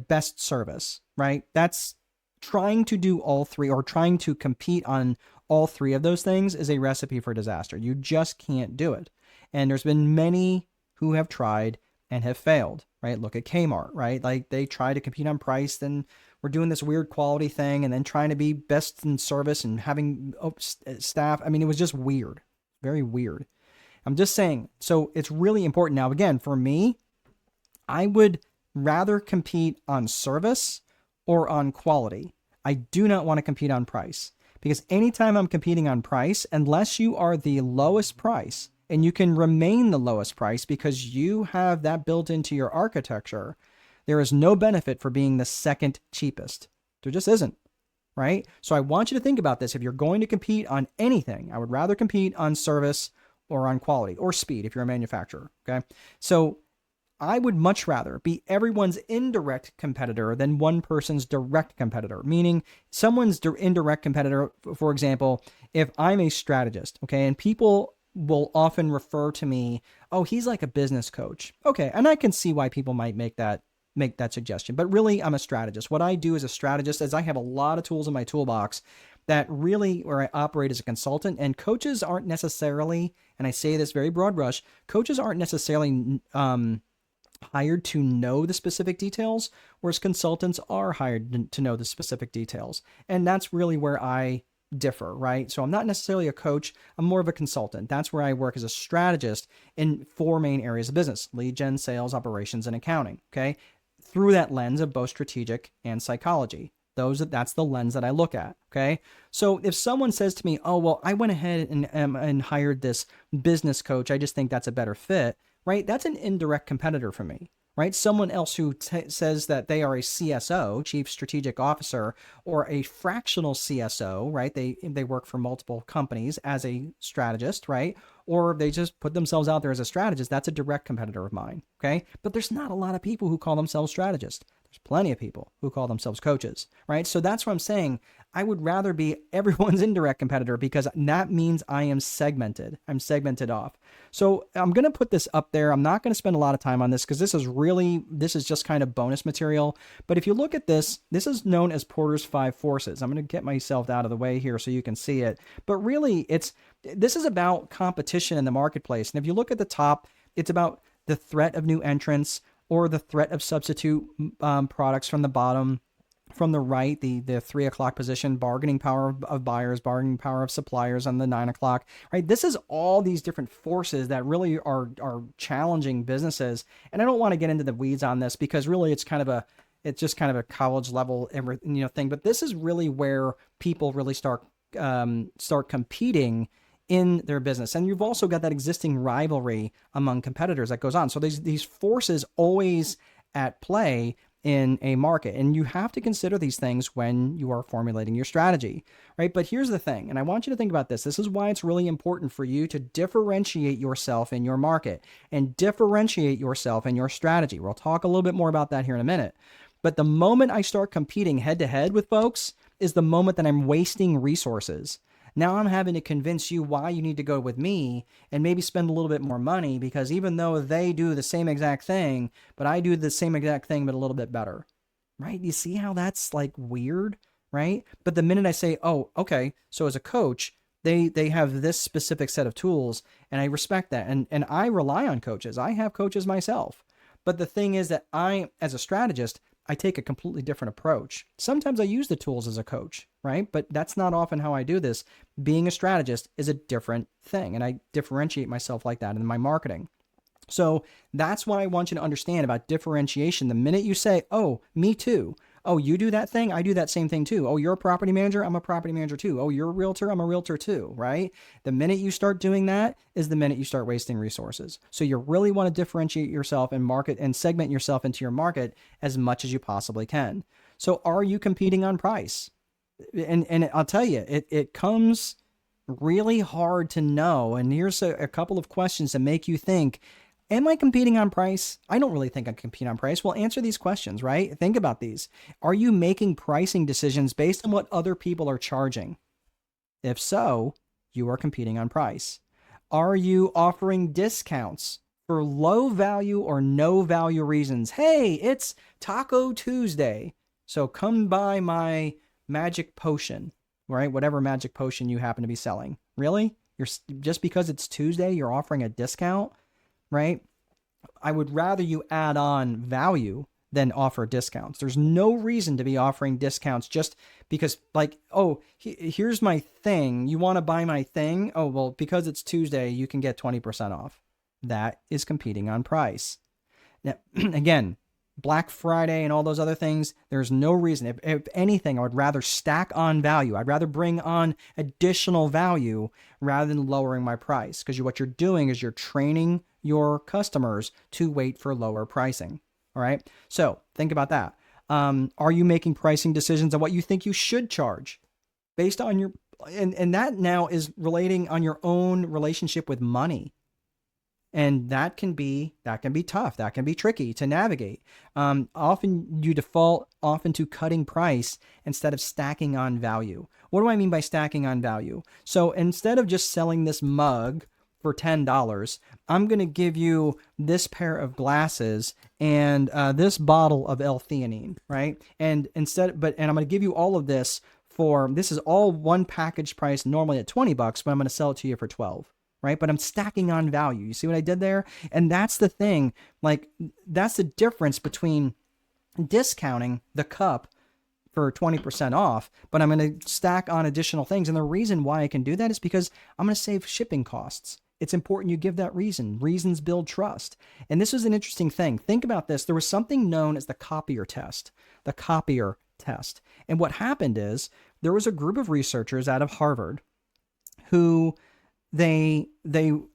best service, right? That's trying to do all three, or trying to compete on all three of those things, is a recipe for disaster. You just can't do it. And there's been many who have tried and have failed, right? Look at Kmart, right? Like they try to compete on price, then we're doing this weird quality thing, and then trying to be best in service and having staff. I mean, it was just weird, very weird. I'm just saying. So it's really important. Now, again, for me, I would rather compete on service or on quality. I do not want to compete on price, because anytime I'm competing on price, unless you are the lowest price, and you can remain the lowest price because you have that built into your architecture, there is no benefit for being the second cheapest. There just isn't, right? So I want you to think about this. If you're going to compete on anything, I would rather compete on service or on quality or speed if you're a manufacturer, okay? So I would much rather be everyone's indirect competitor than one person's direct competitor, meaning someone's indirect competitor. For example, if I'm a strategist, okay, and people will often refer to me, oh, he's like a business coach. Okay, and I can see why people might make that suggestion, but really I'm a strategist. What I do as a strategist is I have a lot of tools in my toolbox that really, where I operate as a consultant, and coaches aren't necessarily, and I say this very broad brush, coaches aren't necessarily hired to know the specific details, whereas consultants are hired to know the specific details. And that's really where I differ, right? So I'm not necessarily a coach. I'm more of a consultant. That's where I work as a strategist in four main areas of business: lead gen, sales, operations, and accounting. Okay. Through that lens of both strategic and psychology. That's the lens that I look at. Okay. So if someone says to me, oh, well, I went ahead and hired this business coach, I just think that's a better fit, right? That's an indirect competitor for me. Right? Someone else who says that they are a CSO, Chief Strategic Officer, or a fractional CSO, right? They work for multiple companies as a strategist, right? Or they just put themselves out there as a strategist. That's a direct competitor of mine, okay? But there's not a lot of people who call themselves strategists. There's plenty of people who call themselves coaches, right? So that's what I'm saying. I would rather be everyone's indirect competitor, because that means I am segmented. I'm segmented off. So I'm going to put this up there. I'm not going to spend a lot of time on this, because this is just kind of bonus material. But if you look at this, this is known as Porter's 5 forces. I'm going to get myself out of the way here so you can see it. But really, this is about competition in the marketplace. And if you look at the top, it's about the threat of new entrants, or the threat of substitute products from the bottom. From the right, the 3 o'clock position, bargaining power of buyers, bargaining power of suppliers on the 9 o'clock, right? This is all these different forces that really are challenging businesses. And I don't want to get into the weeds on this, because really it's just kind of a college level thing. But this is really where people really start competing in their business. And you've also got that existing rivalry among competitors that goes on. So these forces always at play in a market, and you have to consider these things when you are formulating your strategy, right? But here's the thing, and I want you to think about this. This is why it's really important for you to differentiate yourself in your market and differentiate yourself in your strategy. We'll talk a little bit more about that here in a minute. But the moment I start competing head to head with folks is the moment that I'm wasting resources. Now I'm having to convince you why you need to go with me, and maybe spend a little bit more money, because even though they do the same exact thing, but I do the same exact thing, but a little bit better, right? You see how that's like weird, right? But the minute I say, oh, okay, so as a coach, they have this specific set of tools, and I respect that. And I rely on coaches. I have coaches myself. But the thing is that as a strategist, I take a completely different approach. Sometimes I use the tools as a coach, right? But that's not often how I do this. Being a strategist is a different thing, and I differentiate myself like that in my marketing. So that's what I want you to understand about differentiation. The minute you say, oh, me too. Oh, you do that thing? I do that same thing too. Oh, you're a property manager? I'm a property manager too. Oh, you're a realtor? I'm a realtor too, right? The minute you start doing that is the minute you start wasting resources. So you really want to differentiate yourself and market and segment yourself into your market as much as you possibly can. So are you competing on price? And I'll tell you, it comes really hard to know. And here's a couple of questions to make you think, Am I competing on price? I don't really think I'm competing on price. Well, answer these questions, right? Think about these. Are you making pricing decisions based on what other people are charging? If so, you are competing on price. Are you offering discounts for low value or no value reasons? Hey, it's Taco Tuesday, so come buy my magic potion, right? Whatever magic potion you happen to be selling. Really? You're just because it's Tuesday, you're offering a discount, right? I would rather you add on value than offer discounts. There's no reason to be offering discounts just because, like, oh, here's my thing. You want to buy my thing? Oh, well, because it's Tuesday, you can get 20% off. That is competing on price. Now, again, Black Friday and all those other things, there's no reason. If anything, I would rather stack on value. I'd rather bring on additional value rather than lowering my price, because what you're doing is you're training your customers to wait for lower pricing. All right. So think about that. Are you making pricing decisions on what you think you should charge based on your, and that now is relating on your own relationship with money. And that can be tough. That can be tricky to navigate. Often you default to cutting price instead of stacking on value. What do I mean by stacking on value? So instead of just selling this mug for $10, I'm going to give you this pair of glasses and this bottle of L-theanine, right? And I'm going to give you all of this this is all one package price, normally at $20, but I'm going to sell it to you for $12. Right? But I'm stacking on value. You see what I did there? And that's the thing. Like, that's the difference between discounting the cup for 20% off, but I'm going to stack on additional things. And the reason why I can do that is because I'm going to save shipping costs. It's important you give that reason. Reasons build trust. And this is an interesting thing. Think about this. There was something known as the copier test. The copier test. And what happened is there was a group of researchers out of Harvard who they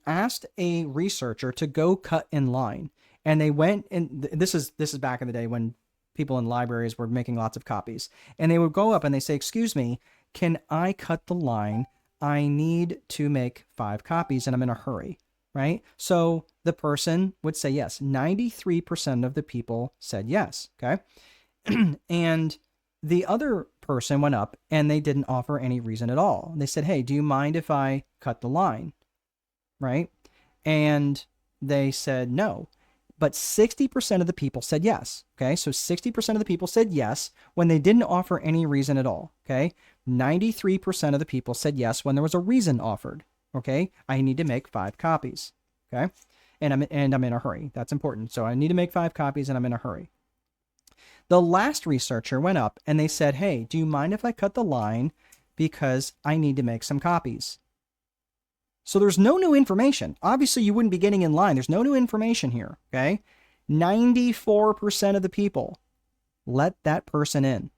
asked a researcher to go cut in line, and they went, and this is back in the day when people in libraries were making lots of copies, and they would go up and they say, "Excuse me, can I cut the line? I need to make 5 copies and I'm in a hurry." Right? So the person would say yes. 93% of the people said yes. Okay. And the other person went up and they didn't offer any reason at all. They said, "Hey, do you mind if I cut the line?" Right? And they said no. But 60% of the people said yes. Okay. So 60% of the people said yes when they didn't offer any reason at all. Okay. 93% of the people said yes when there was a reason offered. Okay. I need to make 5 copies. Okay. And I'm in a hurry. That's important. So I need to make 5 copies and I'm in a hurry. The last researcher went up and they said, "Hey, do you mind if I cut the line because I need to make some copies?" So there's no new information. Obviously, you wouldn't be getting in line. There's no new information here, okay? 94% of the people let that person in.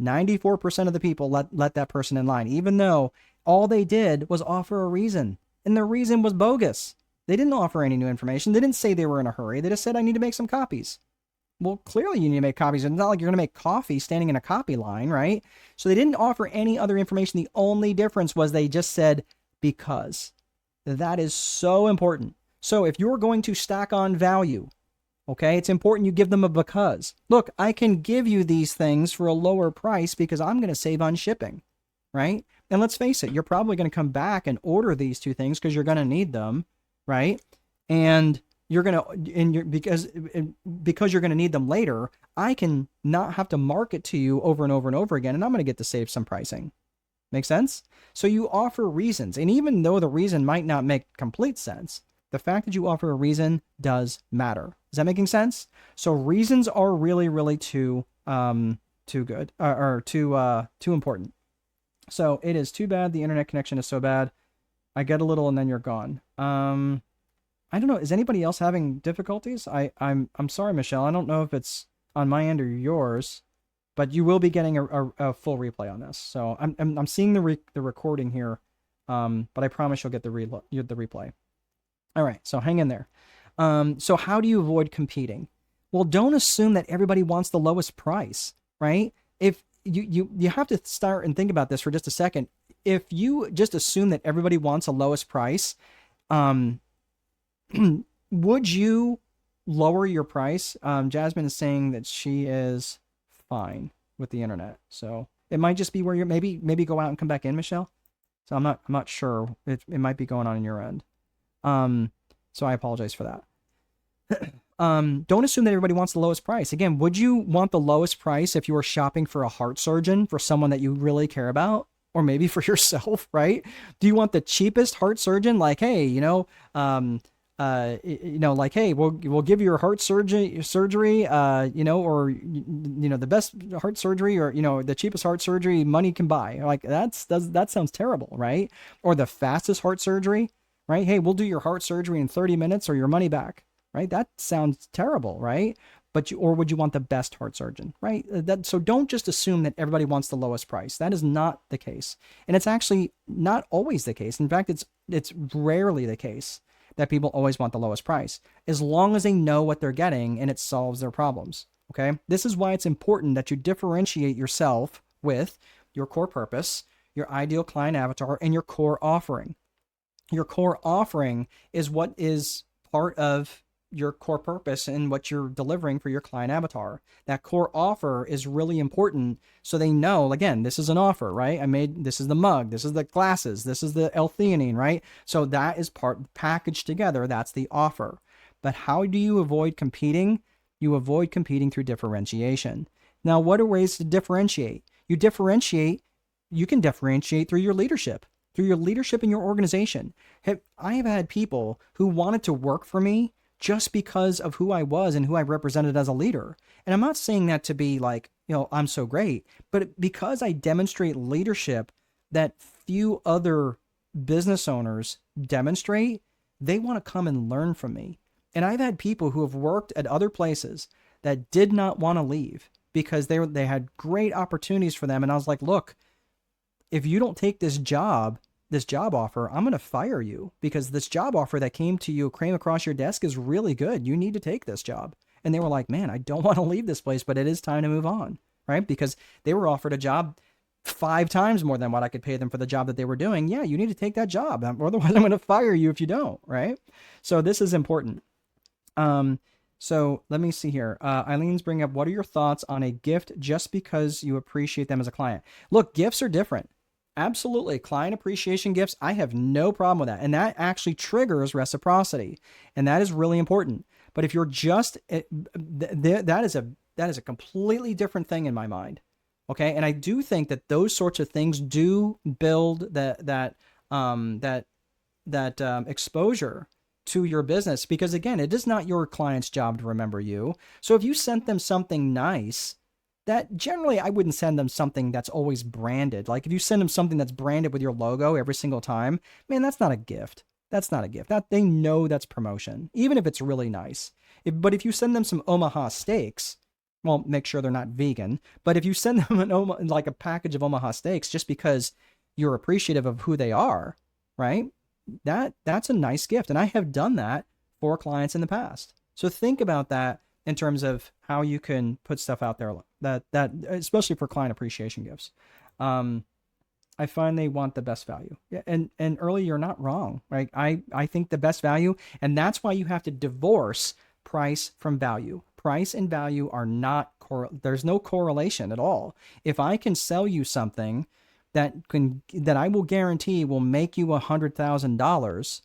94% of the people let that person in line, even though all they did was offer a reason. And the reason was bogus. They didn't offer any new information. They didn't say they were in a hurry. They just said, "I need to make some copies." Well, clearly you need to make copies. It's not like you're going to make coffee standing in a copy line, right? So they didn't offer any other information. The only difference was they just said, "because." That is so important. So if you're going to stack on value, okay, it's important you give them a because. Look, I can give you these things for a lower price because I'm going to save on shipping, right? And let's face it, you're probably going to come back and order these 2 things because you're going to need them, right? And because you're going to need them later, I can not have to market to you over and over and over again, and I'm going to get to save some pricing. Make sense? So you offer reasons, and even though the reason might not make complete sense, the fact that you offer a reason does matter. Is that making sense? So reasons are really, really too good or too important. So it is too bad the internet connection is so bad. I get a little and then you're gone. I don't know. Is anybody else having difficulties? I'm sorry, Michelle. I don't know if it's on my end or yours, but you will be getting a full replay on this. So I'm seeing the recording here, but I promise you'll get the replay. All right, so hang in there. So how do you avoid competing? Well, don't assume that everybody wants the lowest price, right? If you have to start and think about this for just a second. If you just assume that everybody wants a lowest price, Would you lower your price? Jasmine is saying that she is fine with the internet, so it might just be where you're maybe go out and come back in, Michelle. So I'm not sure. It might be going on in your end. Um, so I apologize for that. Don't assume that everybody wants the lowest price. Again, would you want the lowest price if you were shopping for a heart surgeon, for someone that you really care about? Or maybe for yourself, right? Do you want the cheapest heart surgeon? Like, hey, like, hey, we'll give you your heart surgery, or the best heart surgery, or the cheapest heart surgery money can buy. Like that sounds terrible, right? Or the fastest heart surgery, right? Hey, we'll do your heart surgery in 30 minutes or your money back, right? That sounds terrible, right? Or would you want the best heart surgeon, right? So don't just assume that everybody wants the lowest price. That is not the case, and it's actually not always the case. In fact, it's rarely the case that people always want the lowest price, as long as they know what they're getting and it solves their problems. Okay, this is why it's important that you differentiate yourself with your core purpose, your ideal client avatar, and your core offering. Your core offering is what is part of your core purpose and what you're delivering for your client avatar. That core offer is really important so they know, again, this is an offer, right? This is the mug, this is the glasses, this is the L-theanine, right? So that is part packaged together. That's the offer. But how do you avoid competing? You avoid competing through differentiation. Now, what are ways to differentiate? You can differentiate through your leadership. Through your leadership in your organization. I have had people who wanted to work for me just because of who I was and who I represented as a leader. And I'm not saying that to be like, I'm so great, but because I demonstrate leadership that few other business owners demonstrate, they want to come and learn from me. And I've had people who have worked at other places that did not want to leave because they had great opportunities for them. And I was like, look, if you don't take this job offer, I'm going to fire you because this job offer that came across your desk is really good. You need to take this job. And they were like, man, I don't want to leave this place, but it is time to move on, right? Because they were offered a job 5 times more than what I could pay them for the job that they were doing. Yeah, you need to take that job. Otherwise, I'm going to fire you if you don't, right? So this is important. So let me see here. Eileen's bringing up, what are your thoughts on a gift just because you appreciate them as a client? Look, gifts are different. Absolutely. Client appreciation gifts, I have no problem with that. And that actually triggers reciprocity. And that is really important. But if you're just, that is a completely different thing in my mind. Okay. And I do think that those sorts of things do build that exposure to your business, because again, it is not your client's job to remember you. So if you sent them something nice, that generally I wouldn't send them something that's always branded. Like if you send them something that's branded with your logo every single time, man, that's not a gift. That's not a gift. That they know that's promotion, even if it's really nice. But if you send them some Omaha steaks, well, make sure they're not vegan. But if you send them like a package of Omaha steaks just because you're appreciative of who they are, right? That's a nice gift, and I have done that for clients in the past. So think about that in terms of how you can put stuff out there that especially for client appreciation gifts. I find they want the best value. Yeah, and early, you're not wrong, right? I think the best value, and that's why you have to divorce price from value. Price and value are not there's no correlation at all. If I can sell you something that I will guarantee will make you $100,000,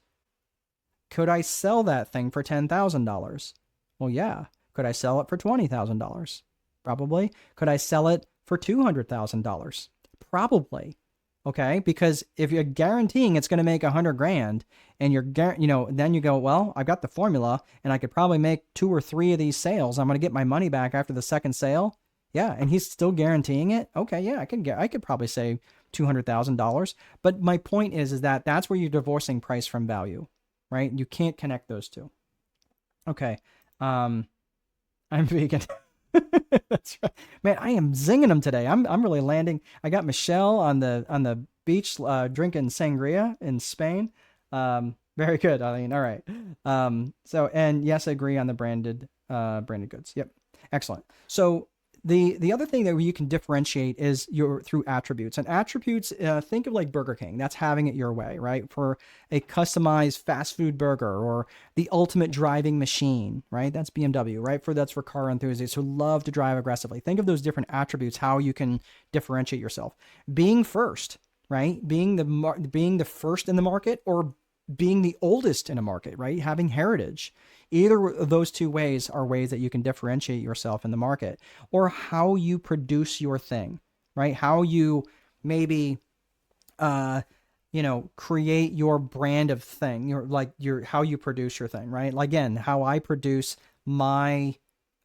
could I sell that thing for $10,000? Well, yeah. Could I sell it for $20,000? Probably. Could I sell it for $200,000? Probably. Okay, because if you're guaranteeing it's going to make 100 grand, and then you go, well, I've got the formula, and I could probably make 2 or 3 of these sales. I'm going to get my money back after the second sale. Yeah, and he's still guaranteeing it. Okay, yeah, I could probably say $200,000. But my point is that that's where you're divorcing price from value, right? You can't connect those two. Okay. I'm vegan. That's right, man. I am zinging them today. I'm really landing. I got Michelle on the beach drinking sangria in Spain. Very good, Eileen. All right. So, and yes, I agree on the branded goods. Yep, excellent. So The other thing that you can differentiate is your through attributes. And attributes, think of like Burger King. That's having it your way, right? For a customized fast food burger, or the ultimate driving machine, right? That's BMW, right? That's for car enthusiasts who love to drive aggressively. Think of those different attributes, how you can differentiate yourself. Being first, right? Being the first in the market, or being the oldest in a market, right? Having heritage. Either of those two ways are ways that you can differentiate yourself in the market, or how you produce your thing, right? How you maybe, create your brand of thing, how you produce your thing, right? Like, again, how I produce my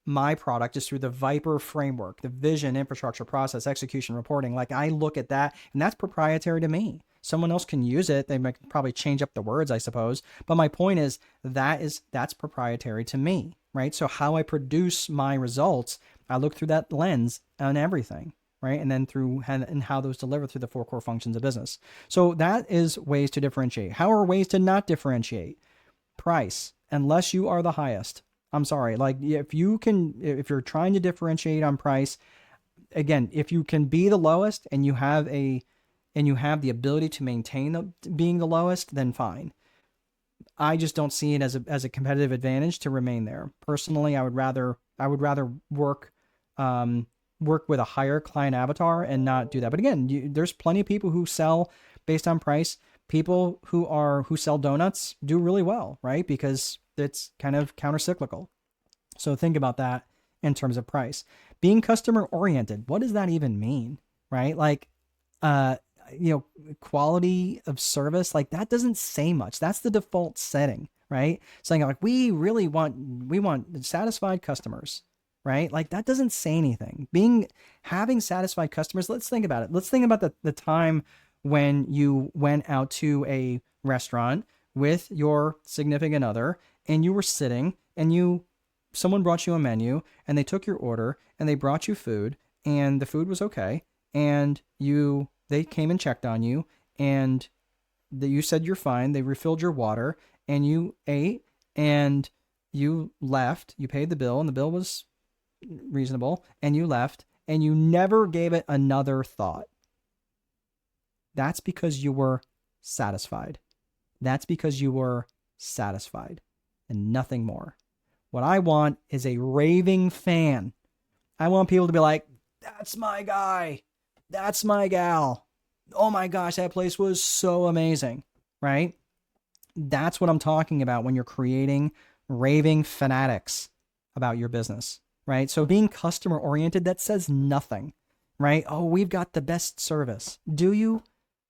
product is through the Viper framework, the vision, infrastructure, process, execution, reporting. Like, I look at that, and that's proprietary to me. Someone else can use it. They might probably change up the words, I suppose. But my point is that's proprietary to me, right? So how I produce my results, I look through that lens on everything, right? And then and how those deliver through the 4 core functions of business. So that is ways to differentiate. How are ways to not differentiate? Price, unless you are the highest. I'm sorry. Like, if you're trying to differentiate on price, again, if you can be the lowest and you have the ability to maintain being the lowest, then fine. I just don't see it as a competitive advantage to remain there. Personally, I would rather work with a higher client avatar and not do that. But again, there's plenty of people who sell based on price. People who sell donuts do really well, right? Because it's kind of counter-cyclical. So think about that in terms of price. Being customer oriented, what does that even mean, right? Like, quality of service, like, that doesn't say much. That's the default setting, right? Saying like, we want satisfied customers, right? Like, that doesn't say anything. Having satisfied customers, let's think about it. Let's think about the time when you went out to a restaurant with your significant other, and you were sitting, and someone brought you a menu, and they took your order, and they brought you food, and the food was okay, and they came and checked on you, and you said you're fine. They refilled your water, and you ate, and you left. You paid the bill, and the bill was reasonable, and you left, and you never gave it another thought. That's because you were satisfied. That's because you were satisfied, and nothing more. What I want is a raving fan. I want people to be like, that's my guy. That's my gal. Oh my gosh, that place was so amazing, right? That's what I'm talking about when you're creating raving fanatics about your business, right? So being customer oriented, that says nothing, right? Oh, we've got the best service. Do you?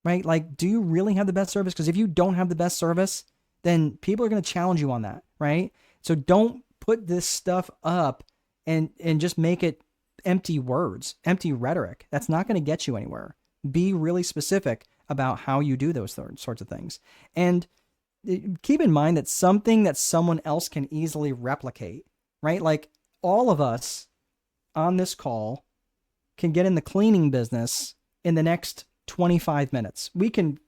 Right? Like, do you really have the best service? Because if you don't have the best service, then people are going to challenge you on that, right? So don't put this stuff up and just make it empty words, empty rhetoric. That's not going to get you anywhere. Be really specific about how you do those sorts of things. And keep in mind that something that someone else can easily replicate, right? Like, all of us on this call can get in the cleaning business in the next 25 minutes. We can,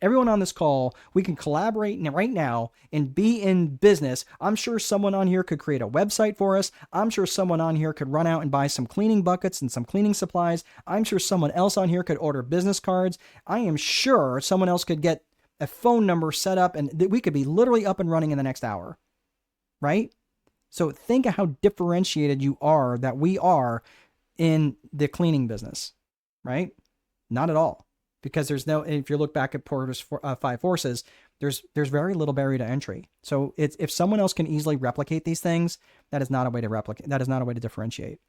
everyone on this call, we can collaborate right now and be in business. I'm sure someone on here could create a website for us. I'm sure someone on here could run out and buy some cleaning buckets and some cleaning supplies. I'm sure someone else on here could order business cards. I am sure someone else could get a phone number set up, and we could be literally up and running in the next hour, right? So think of how differentiated that we are in the cleaning business, right? Not at all, because if you look back at Porter's 5 forces, there's very little barrier to entry. So if someone else can easily replicate these things, that is not a way to replicate. That is not a way to differentiate.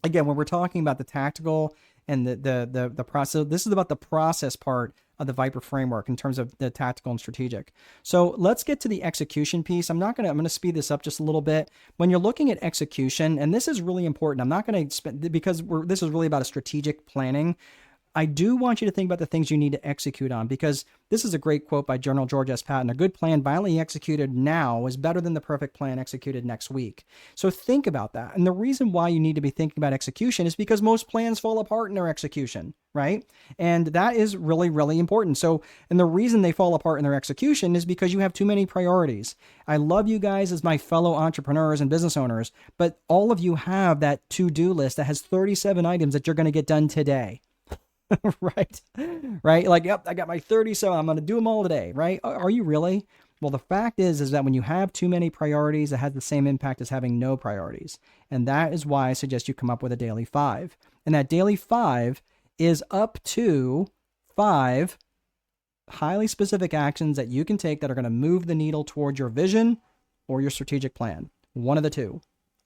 Again, when we're talking about the tactical and the process, this is about the process part of the Viper framework in terms of the tactical and strategic. So let's get to the execution piece. I'm going to speed this up just a little bit. When you're looking at execution, and this is really important, I'm not going to spend, because this is really about a strategic planning. I do want you to think about the things you need to execute on, because this is a great quote by General George S. Patton. A good plan violently executed now is better than the perfect plan executed next week. So think about that. And the reason why you need to be thinking about execution is because most plans fall apart in their execution, right? And that is really, really important. So, and the reason they fall apart in their execution is because you have too many priorities. I love you guys as my fellow entrepreneurs and business owners, but all of you have that to-do list that has 37 items that you're going to get done today. Right? Right? Like, yep, I got my 30, so I'm going to do them all today, right? Are you really? Well, the fact is that when you have too many priorities, it has the same impact as having no priorities. And that is why I suggest you come up with a daily 5. And that daily 5 is up to 5 highly specific actions that you can take that are going to move the needle toward your vision or your strategic plan. One of the two.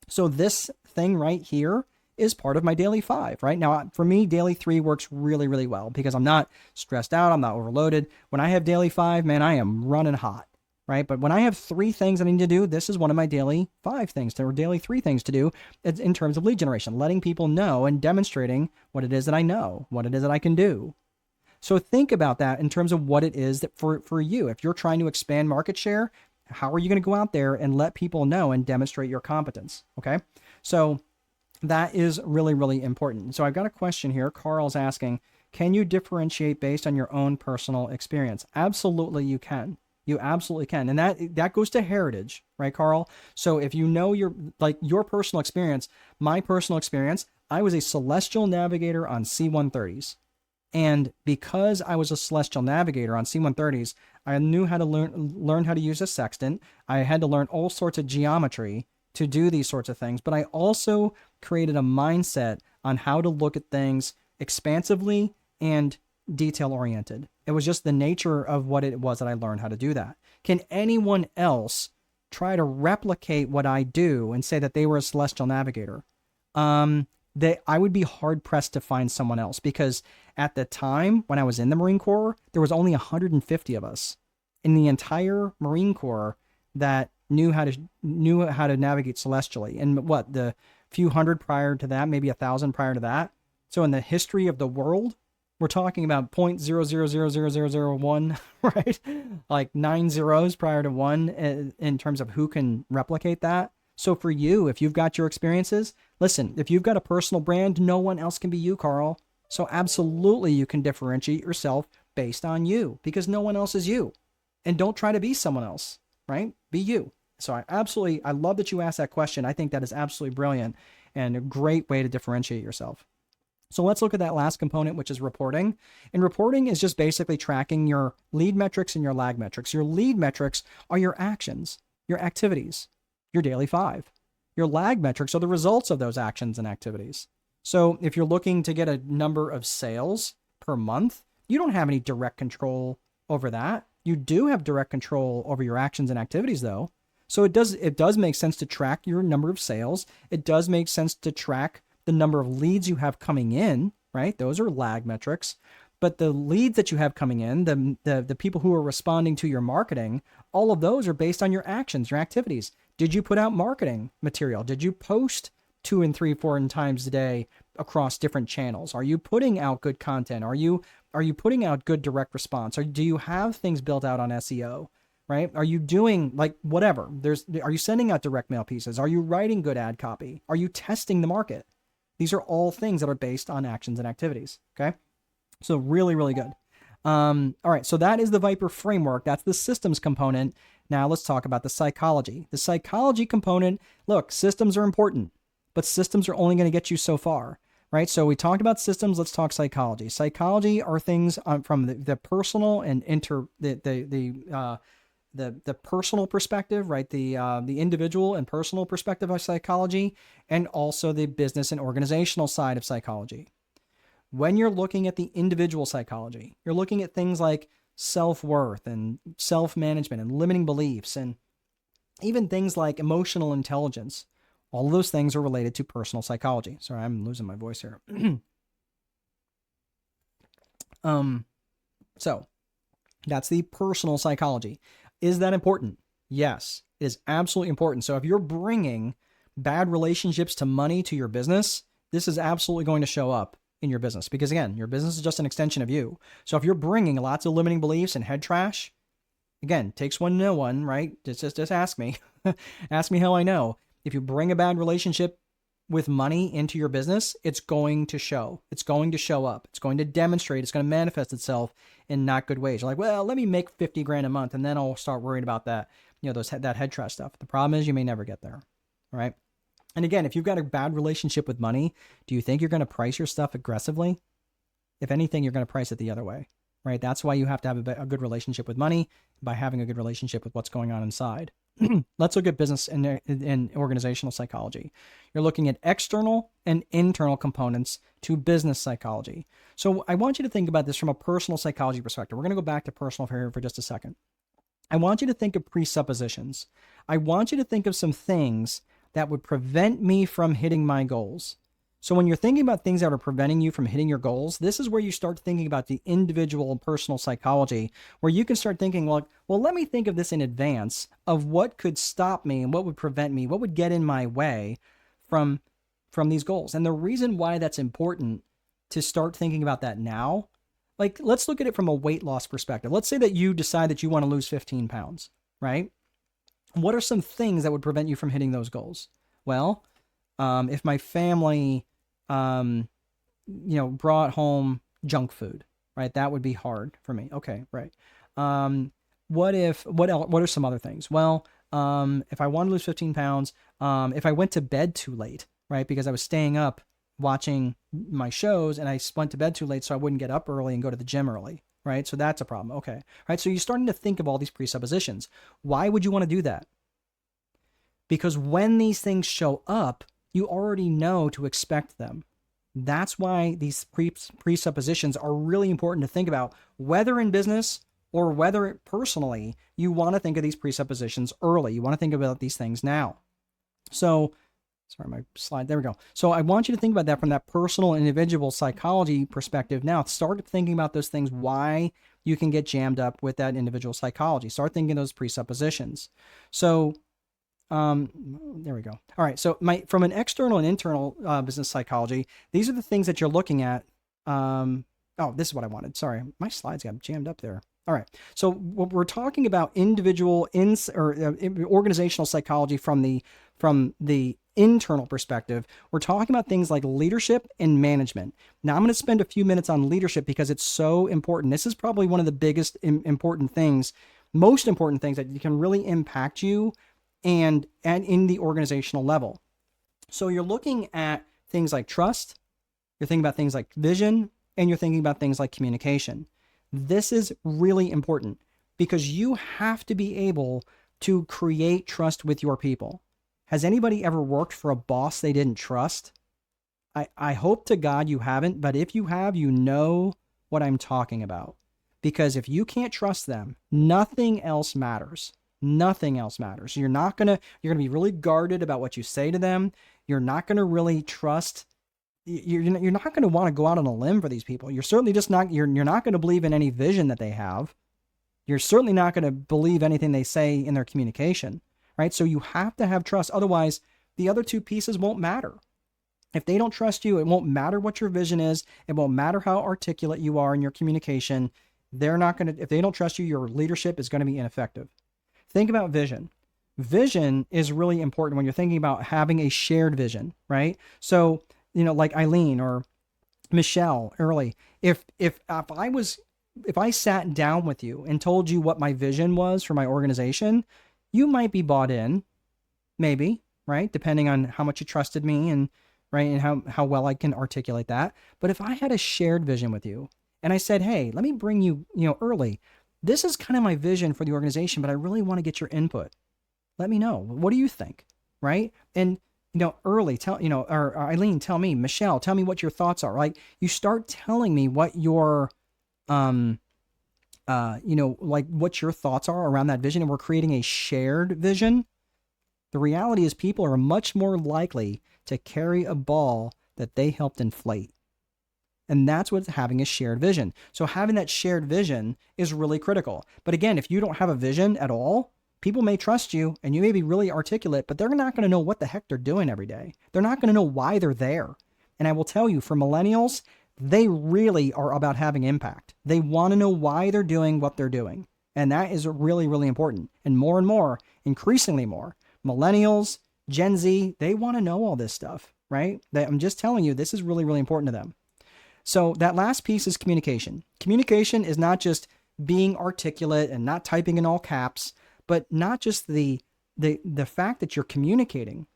So this thing right here is part of my daily 5, right? Now, for me, daily 3 works really, really well because I'm not stressed out. I'm not overloaded. When I have daily 5, man, I am running hot, right? But when I have 3 things I need to do, this is one of my daily 5 things, or daily 3 things to do in terms of lead generation, letting people know and demonstrating what it is that I know, what it is that I can do. So think about that in terms of what it is that for you. If you're trying to expand market share, how are you going to go out there and let people know and demonstrate your competence? Okay. So that is really, really important. So I've got a question here. Carl's asking, can you differentiate based on your own personal experience? Absolutely, you can. You absolutely can. And that goes to heritage, right, Carl? So if you know your personal experience, my personal experience, I was a celestial navigator on C-130s. And because I was a celestial navigator on C-130s, I knew how to learn how to use a sextant. I had to learn all sorts of geometry to do these sorts of things. But I also created a mindset on how to look at things expansively and detail-oriented. It was just the nature of what it was that I learned how to do that. Can anyone else try to replicate what I do and say that they were a celestial navigator? I would be hard-pressed to find someone else, because at the time when I was in the Marine Corps, there was only 150 of us in the entire Marine Corps that knew how to navigate celestially. And what, the few hundred prior to that, maybe 1,000 prior to that. So in the history of the world, we're talking about 0.000001, right? Like 9 zeros prior to 1 in terms of who can replicate that. So for you, if you've got your experiences, listen, if you've got a personal brand, no one else can be you, Carl. So absolutely you can differentiate yourself based on you, because no one else is you. And don't try to be someone else, right? Be you. So I love that you asked that question. I think that is absolutely brilliant and a great way to differentiate yourself. So let's look at that last component, which is reporting. And reporting is just basically tracking your lead metrics and your lag metrics. Your lead metrics are your actions, your activities, your daily 5. Your lag metrics are the results of those actions and activities. So if you're looking to get a number of sales per month, you don't have any direct control over that. You do have direct control over your actions and activities, though. So it does make sense to track your number of sales. It does make sense to track the number of leads you have coming in, right? Those are lag metrics. But the leads that you have coming in, the people who are responding to your marketing, all of those are based on your actions, your activities. Did you put out marketing material? Did you post 2 and 3, 4 times a day across different channels? Are you putting out good content? Are you putting out good direct response? Or do you have things built out on SEO? Right? Are you doing like whatever? Are you sending out direct mail pieces? Are you writing good ad copy? Are you testing the market? These are all things that are based on actions and activities. Okay. So really, really good. All right. So that is the Viper framework. That's the systems component. Now let's talk about the psychology. The psychology component, look, systems are important, but systems are only going to get you so far, right? So we talked about systems. Let's talk psychology. Psychology are things from the personal and the personal perspective, right? The individual and personal perspective of psychology, and also the business and organizational side of psychology. When you're looking at the individual psychology, you're looking at things like self-worth and self-management and limiting beliefs, and even things like emotional intelligence. All of those things are related to personal psychology. Sorry, I'm losing my voice here. So that's the personal psychology. Is that important? Yes, it is absolutely important. So if you're bringing bad relationships to money to your business, this is absolutely going to show up in your business, because again, your business is just an extension of you. So if you're bringing lots of limiting beliefs and head trash, again, takes one to know one, right? Just ask me. Ask me how I know. If you bring a bad relationship with money into your business, it's going to show. It's going to show up. It's going to demonstrate. It's going to manifest itself in not good ways. You're like, well, let me make 50 grand a month and then I'll start worrying about that, that head trash stuff. The problem is you may never get there, right? And again, if you've got a bad relationship with money, do you think you're going to price your stuff aggressively? If anything, you're going to price it the other way, right? That's why you have to have a good relationship with money by having a good relationship with what's going on inside. Let's look at business and organizational psychology. You're looking at external and internal components to business psychology. So I want you to think about this from a personal psychology perspective. We're going to go back to personal here for just a second. I want you to think of presuppositions. I want you to think of some things that would prevent me from hitting my goals. So when you're thinking about things that are preventing you from hitting your goals, this is where you start thinking about the individual and personal psychology, where you can start thinking, well, let me think of this in advance of what could stop me and what would prevent me, what would get in my way from these goals. And the reason why that's important to start thinking about that now, like, let's look at it from a weight loss perspective. Let's say that you decide that you want to lose 15 pounds, right? What are some things that would prevent you from hitting those goals? Well, if my family brought home junk food, right? That would be hard for me. Okay, right. What are some other things? Well, if I want to lose 15 pounds, if I went to bed too late, right? Because I was staying up watching my shows and I went to bed too late so I wouldn't get up early and go to the gym early, right? So that's a problem. Okay, right? So you're starting to think of all these presuppositions. Why would you want to do that? Because when these things show up, you already know to expect them. That's why these presuppositions are really important to think about, whether in business or whether personally, you want to think of these presuppositions early. You want to think about these things now. So, sorry, my slide, there we go. So I want you to think about that from that personal individual psychology perspective. Now, start thinking about those things, why you can get jammed up with that individual psychology. Start thinking those presuppositions. So, there we go. All right. So from an external and internal business psychology, these are the things that you're looking at. This is what I wanted. Sorry, my slides got jammed up there. All right. So what we're talking about individual organizational psychology from the internal perspective, we're talking about things like leadership and management. Now I'm going to spend a few minutes on leadership because it's so important. This is probably one of the biggest important things, most important things that can really impact you and in the organizational level. So you're looking at things like trust, you're thinking about things like vision, and you're thinking about things like communication. This is really important because you have to be able to create trust with your people. Has anybody ever worked for a boss they didn't trust? I hope to God you haven't, but if you have, you know what I'm talking about. Because if you can't trust them, nothing else matters. Nothing else matters. You're going to be really guarded about what you say to them. You're not going to really trust. You're not going to want to go out on a limb for these people. You're certainly just not, you're not going to believe in any vision that they have. You're certainly not going to believe anything they say in their communication, right? So you have to have trust. Otherwise, the other two pieces won't matter. If they don't trust you, it won't matter what your vision is. It won't matter how articulate you are in your communication. If they don't trust you, your leadership is going to be ineffective. Think about vision. Vision is really important when you're thinking about having a shared vision, right? So, like Eileen or Michelle early, if I sat down with you and told you what my vision was for my organization, you might be bought in, maybe, right? Depending on how much you trusted me and how well I can articulate that. But if I had a shared vision with you and I said, hey, let me bring you, early, this is kind of my vision for the organization, but I really want to get your input. Let me know. What do you think? Right? And, early, or Eileen, tell me, Michelle, tell me what your thoughts are. Like, you start telling me what your, what your thoughts are around that vision, and we're creating a shared vision. The reality is people are much more likely to carry a ball that they helped inflate. And that's what having a shared vision. So having that shared vision is really critical. But again, if you don't have a vision at all, people may trust you and you may be really articulate, but they're not going to know what the heck they're doing every day. They're not going to know why they're there. And I will tell you, for millennials, they really are about having impact. They want to know why they're doing what they're doing. And that is really, really important. And more, increasingly more, millennials, Gen Z, they want to know all this stuff, right? I'm just telling you, this is really, really important to them. So that last piece is communication. Communication is not just being articulate and not typing in all caps, but not just the fact that you're communicating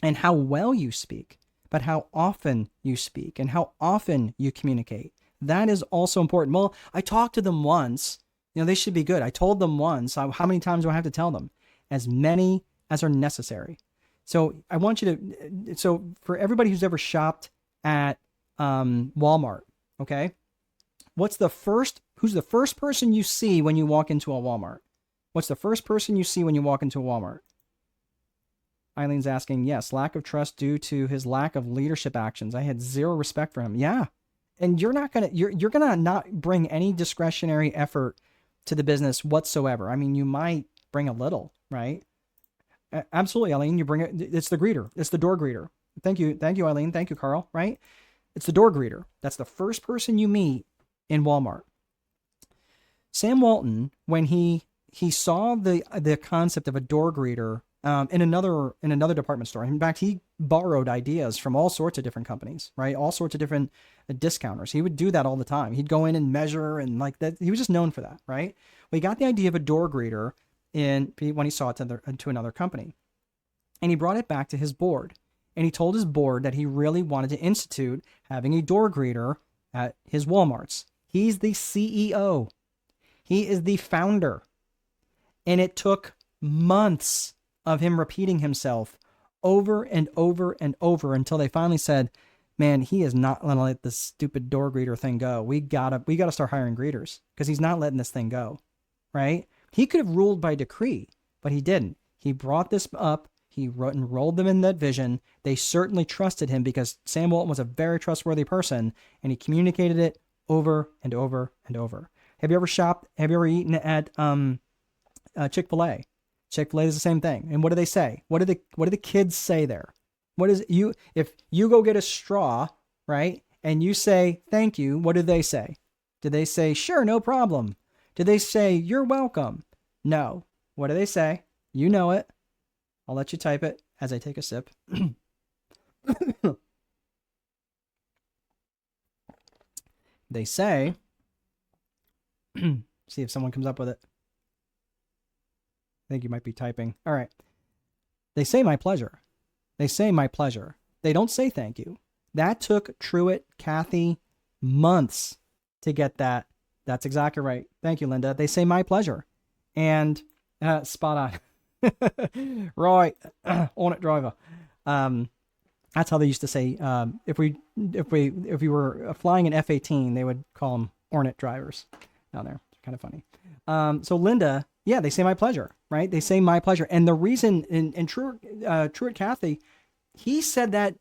and how well you speak, but how often you speak and how often you communicate. That is also important. Well, I talked to them once. They should be good. I told them once. How many times do I have to tell them? As many as are necessary. So I want you to, so for everybody who's ever shopped at Walmart, okay? Who's the first person you see when you walk into a Walmart? What's the first person you see when you walk into a Walmart? Eileen's asking, yes, lack of trust due to his lack of leadership actions. I had zero respect for him. Yeah. And you're gonna not bring any discretionary effort to the business whatsoever. I mean, you might bring a little, right? Absolutely, Eileen. You bring it. It's the greeter. It's the door greeter. Thank you, Eileen. Thank you, Carl. Right? It's the door greeter. That's the first person you meet in Walmart. Sam Walton, when he saw the concept of a door greeter in another department store. In fact, he borrowed ideas from all sorts of different companies, right? All sorts of different discounters. He would do that all the time. He'd go in and measure and like that. He was just known for that, right? Well, he got the idea of a door greeter when he saw it to another company, and he brought it back to his board. And he told his board that he really wanted to institute having a door greeter at his Walmarts. He's the CEO. He is the founder. And it took months of him repeating himself over and over and over until they finally said, man, he is not going to let this stupid door greeter thing go. We gotta start hiring greeters because he's not letting this thing go, right? He could have ruled by decree, but he didn't. He brought this up. He enrolled them in that vision. They certainly trusted him because Sam Walton was a very trustworthy person, and he communicated it over and over and over. Have you ever shopped? Have you ever eaten at Chick-fil-A? Chick-fil-A is the same thing. And what do they say? What do the kids say there? If you go get a straw, right, and you say thank you, what do they say? Do they say sure, no problem? Do they say you're welcome? No. What do they say? You know it. I'll let you type it as I take a sip. They say, see if someone comes up with it. I think you might be typing. All right. They say my pleasure. They say my pleasure. They don't say thank you. That took Truett, Kathy, months to get that. That's exactly right. Thank you, Linda. They say my pleasure. And spot on. Right. On it, driver. That's how they used to say, if we were flying an F-18, they would call them Hornet drivers down there. It's kind of funny. So Linda, yeah, they say my pleasure, right? They say my pleasure. And the reason in Truett Cathy, he said that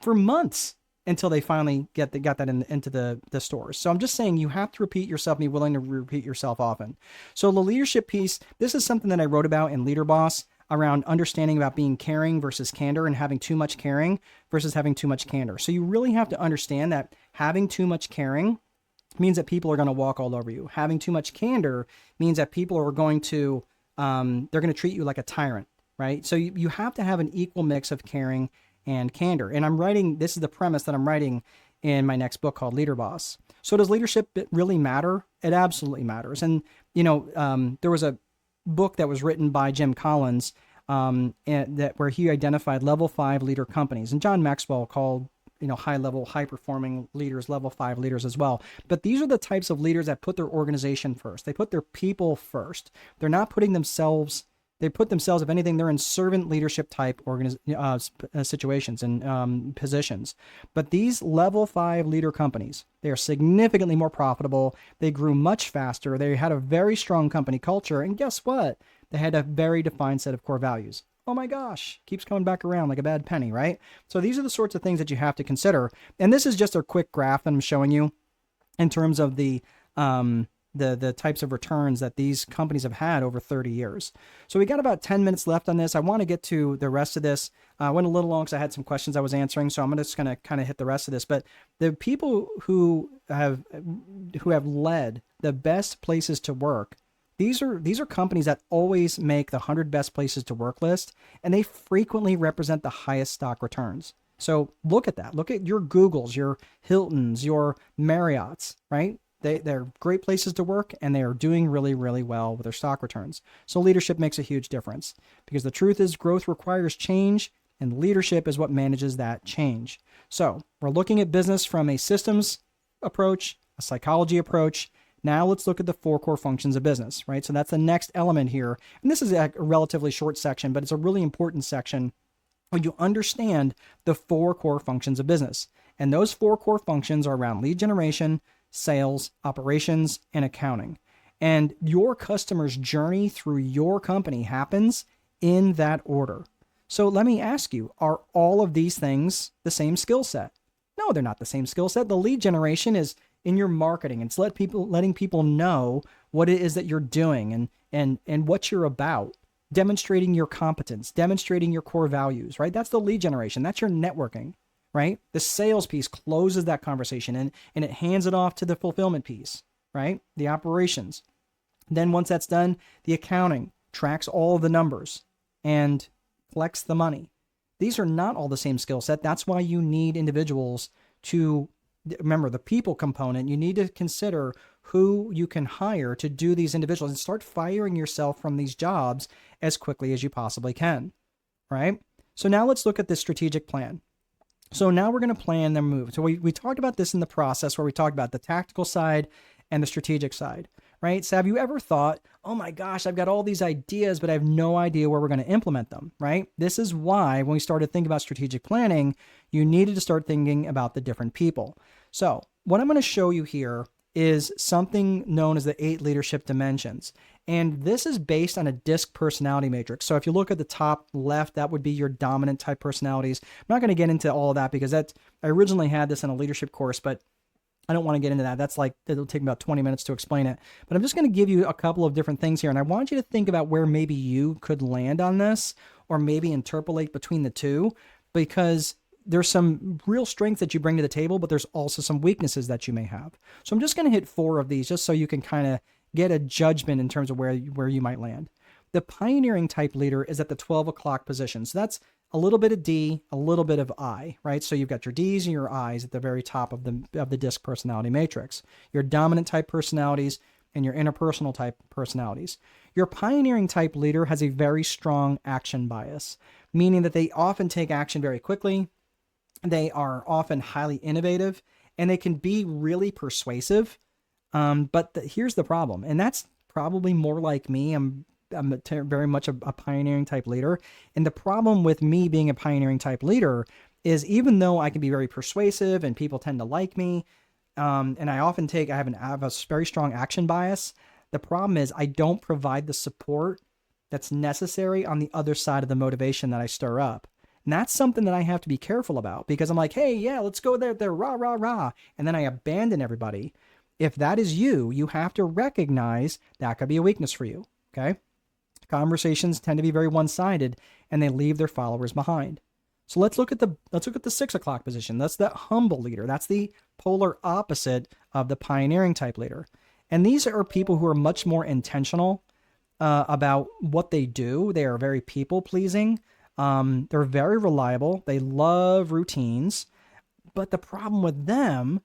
for months until they finally got that into the stores. So I'm just saying you have to repeat yourself and be willing to repeat yourself often. So the leadership piece, this is something that I wrote about in Leader Boss around understanding about being caring versus candor and having too much caring versus having too much candor. So you really have to understand that having too much caring means that people are going to walk all over you. Having too much candor means that people are going to, they're going to treat you like a tyrant, right? So you have to have an equal mix of caring and candor. And this is the premise that I'm writing in my next book called Leader Boss. So does leadership really matter? It absolutely matters. And, there was a book that was written by Jim Collins where he identified level 5 leader companies. And John Maxwell called, high performing leaders, level 5 leaders as well. But these are the types of leaders that put their organization first. They put their people first. They're not putting themselves. They put themselves, if anything, they're in servant leadership type situations and positions. But these level 5 leader companies, they are significantly more profitable. They grew much faster. They had a very strong company culture. And guess what? They had a very defined set of core values. Oh my gosh, keeps coming back around like a bad penny, right? So these are the sorts of things that you have to consider. And this is just a quick graph that I'm showing you in terms of the the types of returns that these companies have had over 30 years. So we got about 10 minutes left on this. I want to get to the rest of this. I went a little long because I had some questions I was answering, so I'm just going to kind of hit the rest of this. But the people who have led the best places to work, these are companies that always make the 100 best places to work list, and they frequently represent the highest stock returns. So look at that. Look at your Googles, your Hiltons, your Marriotts, right? They're great places to work, and they are doing really, really well with their stock returns. So leadership makes a huge difference, because the truth is growth requires change, and leadership is what manages that change. So we're looking at business from a systems approach, a psychology approach. Now let's look at the 4 core functions of business, right? So that's the next element here. And this is a relatively short section, but it's a really important section when you understand the 4 core functions of business. And those 4 core functions are around lead generation, sales, operations, and accounting. And your customer's journey through your company happens in that order. So let me ask you, are all of these things the same skill set? No, they're not the same skill set. The lead generation is in your marketing. It's letting people know what it is that you're doing and what you're about, demonstrating your competence, demonstrating your core values, right? That's the lead generation. That's your networking. Right? The sales piece closes that conversation and it hands it off to the fulfillment piece, right? The operations. Then once that's done, the accounting tracks all of the numbers and collects the money. These are not all the same skill set. That's why you need individuals to remember the people component. You need to consider who you can hire to do these individuals and start firing yourself from these jobs as quickly as you possibly can, right? So now let's look at the strategic plan. So now we're going to plan the move. So we talked about this in the process where we talked about the tactical side and the strategic side, right? So have you ever thought, oh my gosh, I've got all these ideas, but I have no idea where we're going to implement them, right? This is why when we started thinking about strategic planning, you needed to start thinking about the different people. So what I'm going to show you here is something known as the 8 leadership dimensions. And this is based on a DISC personality matrix. So if you look at the top left, that would be your dominant type personalities. I'm not going to get into all of that because I originally had this in a leadership course, but I don't want to get into that. It'll take me about 20 minutes to explain it. But I'm just going to give you a couple of different things here. And I want you to think about where maybe you could land on this or maybe interpolate between the two, because there's some real strengths that you bring to the table, but there's also some weaknesses that you may have. So I'm just going to hit 4 of these just so you can kind of get a judgment in terms of where you might land. The pioneering type leader is at the 12 o'clock position. So that's a little bit of D, a little bit of I, right? So you've got your D's and your I's at the very top of the DISC personality matrix. Your dominant type personalities and your interpersonal type personalities. Your pioneering type leader has a very strong action bias, meaning that they often take action very quickly. They are often highly innovative, and they can be really persuasive. But here's the problem, and that's probably more like me. I'm very much a pioneering type leader. And the problem with me being a pioneering type leader is even though I can be very persuasive and people tend to like me, and I have a very strong action bias, the problem is I don't provide the support that's necessary on the other side of the motivation that I stir up. And that's something that I have to be careful about, because I'm like, hey, yeah, let's go there, rah, rah, rah. And then I abandon everybody. If that is you, you have to recognize that could be a weakness for you, okay? Conversations tend to be very one-sided, and they leave their followers behind. So let's look at the 6 o'clock position. That's the humble leader. That's the polar opposite of the pioneering type leader. And these are people who are much more intentional about what they do. They are very people-pleasing. They're very reliable. They love routines. But the problem with them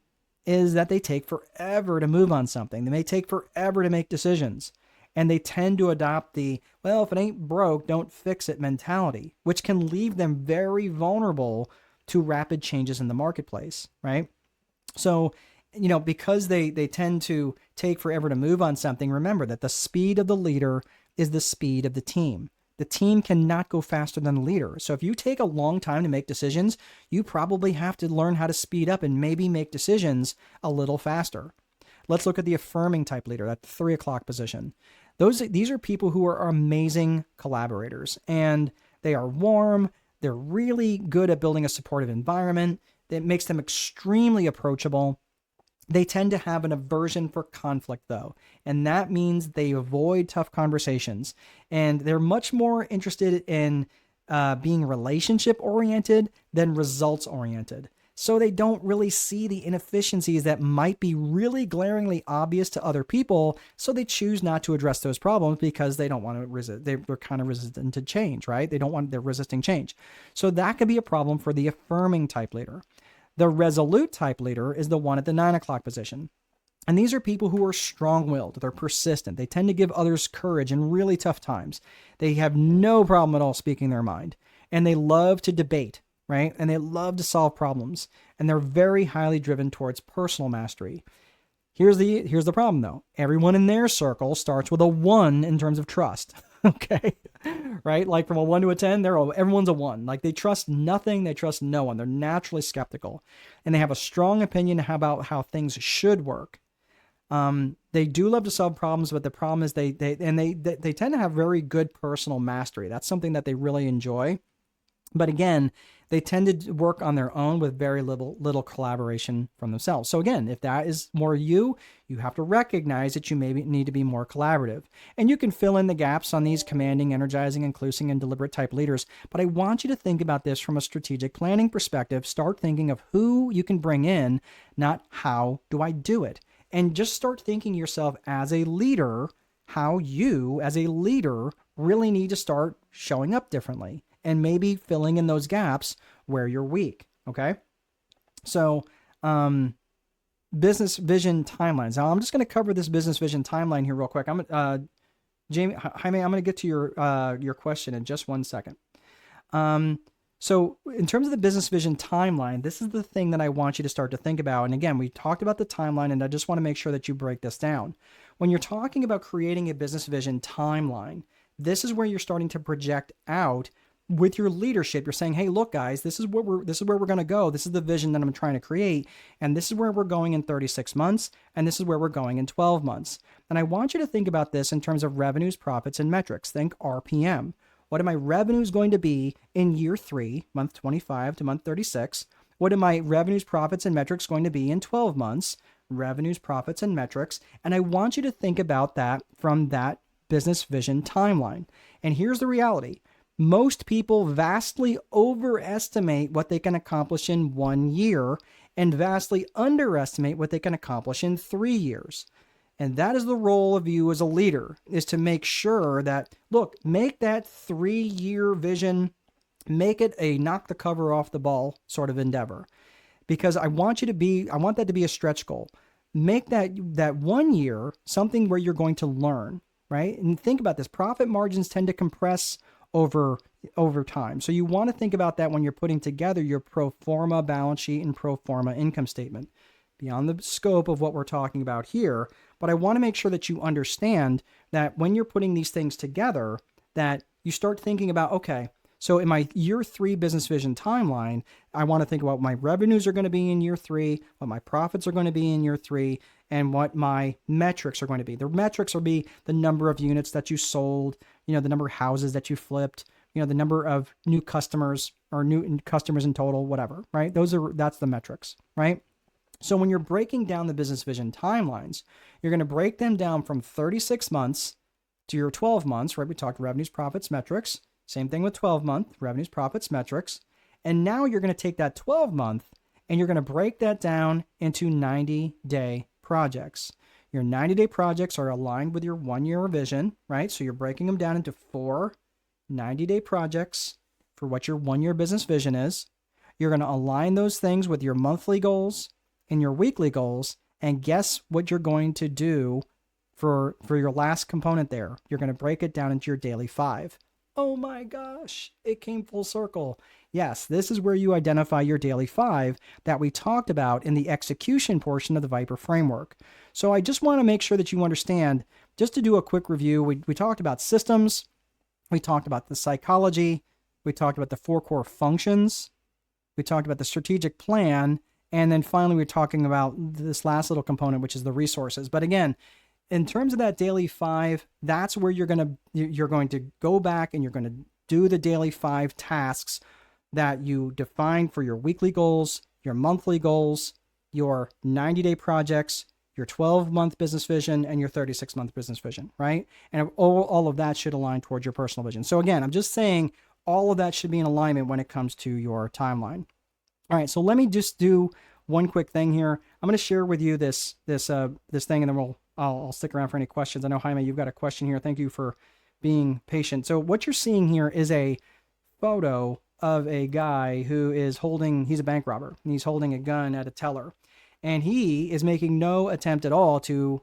is that they take forever to move on something. They may take forever to make decisions. And they tend to adopt the, well, if it ain't broke, don't fix it mentality, which can leave them very vulnerable to rapid changes in the marketplace, right? So, because they tend to take forever to move on something, remember that the speed of the leader is the speed of the team. The team cannot go faster than the leader. So if you take a long time to make decisions, you probably have to learn how to speed up and maybe make decisions a little faster. Let's look at the affirming type leader, that 3 o'clock position. These are people who are amazing collaborators, and they are warm. They're really good at building a supportive environment that makes them extremely approachable. They tend to have an aversion for conflict, though, and that means they avoid tough conversations. And they're much more interested in being relationship oriented than results oriented. So they don't really see the inefficiencies that might be really glaringly obvious to other people. So they choose not to address those problems because they don't want to resist. They're kind of resistant to change, right? They're resisting change. So that could be a problem for the affirming type leader. The resolute type leader is the one at the 9 o'clock position. And these are people who are strong-willed. They're persistent. They tend to give others courage in really tough times. They have no problem at all speaking their mind. And they love to debate, right? And they love to solve problems. And they're very highly driven towards personal mastery. Here's the problem, though. Everyone in their circle starts with a 1 in terms of trust. Okay, right? Like from a 1 to a 10, everyone's a 1. Like they trust nothing, they trust no one. They're naturally skeptical, and they have a strong opinion about how things should work. They do love to solve problems, but the problem is they tend to have very good personal mastery. That's something that they really enjoy. But again, they tend to work on their own with very little collaboration from themselves. So again, if that is more you have to recognize that you maybe need to be more collaborative. And you can fill in the gaps on these commanding, energizing, inclusive, and deliberate type leaders. But I want you to think about this from a strategic planning perspective. Start thinking of who you can bring in, not how do I do it. And just start thinking yourself as a leader, how you as a leader really need to start showing up differently. And maybe filling in those gaps where you're weak, okay? So, business vision timelines. Now, I'm just going to cover this business vision timeline here real quick. Jaime, I'm going to get to your question in just 1 second. So, in terms of the business vision timeline, this is the thing that I want you to start to think about. And again, we talked about the timeline, and I just want to make sure that you break this down. When you're talking about creating a business vision timeline, this is where you're starting to project out with your leadership. You're saying, hey, look, guys, this is where we're going to go. This is the vision that I'm trying to create. And this is where we're going in 36 months. And this is where we're going in 12 months. And I want you to think about this in terms of revenues, profits, and metrics. Think RPM. What are my revenues going to be in year 3, month 25 to month 36? What are my revenues, profits, and metrics going to be in 12 months? Revenues, profits, and metrics. And I want you to think about that from that business vision timeline. And here's the reality. Most people vastly overestimate what they can accomplish in 1 year and vastly underestimate what they can accomplish in 3 years. And that is the role of you as a leader, is to make sure that, look, make that 3-year vision, make it a knock the cover off the ball sort of endeavor. Because I want that to be a stretch goal. Make that 1 year something where you're going to learn, right? And think about this. Profit margins tend to compress over time. So you want to think about that when you're putting together your pro forma balance sheet and pro forma income statement, beyond the scope of what we're talking about here. But I want to make sure that you understand that when you're putting these things together, that you start thinking about, okay, so in my year 3 business vision timeline, I want to think about what my revenues are going to be in year 3, what my profits are going to be in year 3, and what my metrics are going to be. The metrics will be the number of units that you sold, the number of houses that you flipped, the number of new customers or new customers in total, whatever, right? That's the metrics, right? So when you're breaking down the business vision timelines, you're going to break them down from 36 months to your 12 months, right? We talked revenues, profits, metrics. Same thing with 12-month revenues, profits, metrics. And now you're going to take that 12-month and you're going to break that down into 90-day projects. Your 90-day projects are aligned with your 1-year vision, right? So you're breaking them down into 4 90-day projects for what your 1-year business vision is. You're going to align those things with your monthly goals and your weekly goals. And guess what you're going to do for your last component there? You're going to break it down into your daily 5. Oh my gosh, it came full circle. Yes, this is where you identify your daily 5 that we talked about in the execution portion of the Viper framework. So I just want to make sure that you understand, just to do a quick review, we talked about systems, we talked about the psychology, we talked about the 4 core functions, we talked about the strategic plan, and then finally we're talking about this last little component, which is the resources. But again, in terms of that daily 5, that's where you're going to go back and you're going to do the daily 5 tasks that you define for your weekly goals, your monthly goals, your 90-day projects, your 12-month business vision, and your 36-month business vision, right? And all of that should align towards your personal vision. So again, I'm just saying all of that should be in alignment when it comes to your timeline. All right, so let me just do one quick thing here. I'm going to share with you this thing, and then I'll stick around for any questions. I know, Jaime, you've got a question here. Thank you for being patient. So what you're seeing here is a photo of a guy who is he's a bank robber, and he's holding a gun at a teller. And he is making no attempt at all to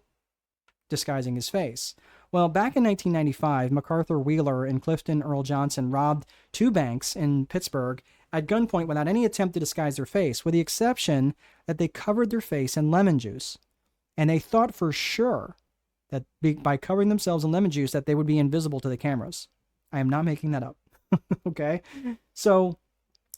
disguising his face. Well, back in 1995, MacArthur Wheeler and Clifton Earl Johnson robbed 2 banks in Pittsburgh at gunpoint without any attempt to disguise their face, with the exception that they covered their face in lemon juice. And they thought for sure that by covering themselves in lemon juice that they would be invisible to the cameras. I am not making that up. Okay? So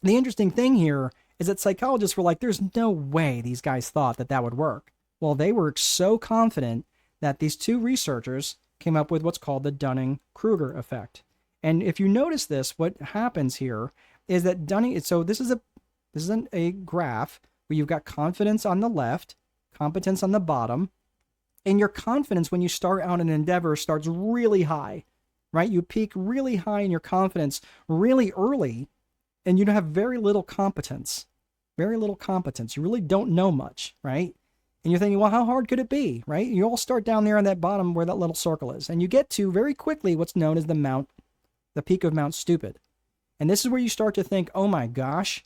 the interesting thing here is that psychologists were like, there's no way these guys thought that that would work. Well, they were so confident that these 2 researchers came up with what's called the Dunning-Kruger effect. And if you notice this, what happens here is that this is a graph where you've got confidence on the left, competence on the bottom, and your confidence when you start out in an endeavor starts really high, right? You peak really high in your confidence really early, and you have very little competence. Very little competence. You really don't know much, right? And you're thinking, well, how hard could it be, right? You all start down there on that bottom where that little circle is, and you get to very quickly what's known as the peak of Mount Stupid. And this is where you start to think, oh my gosh,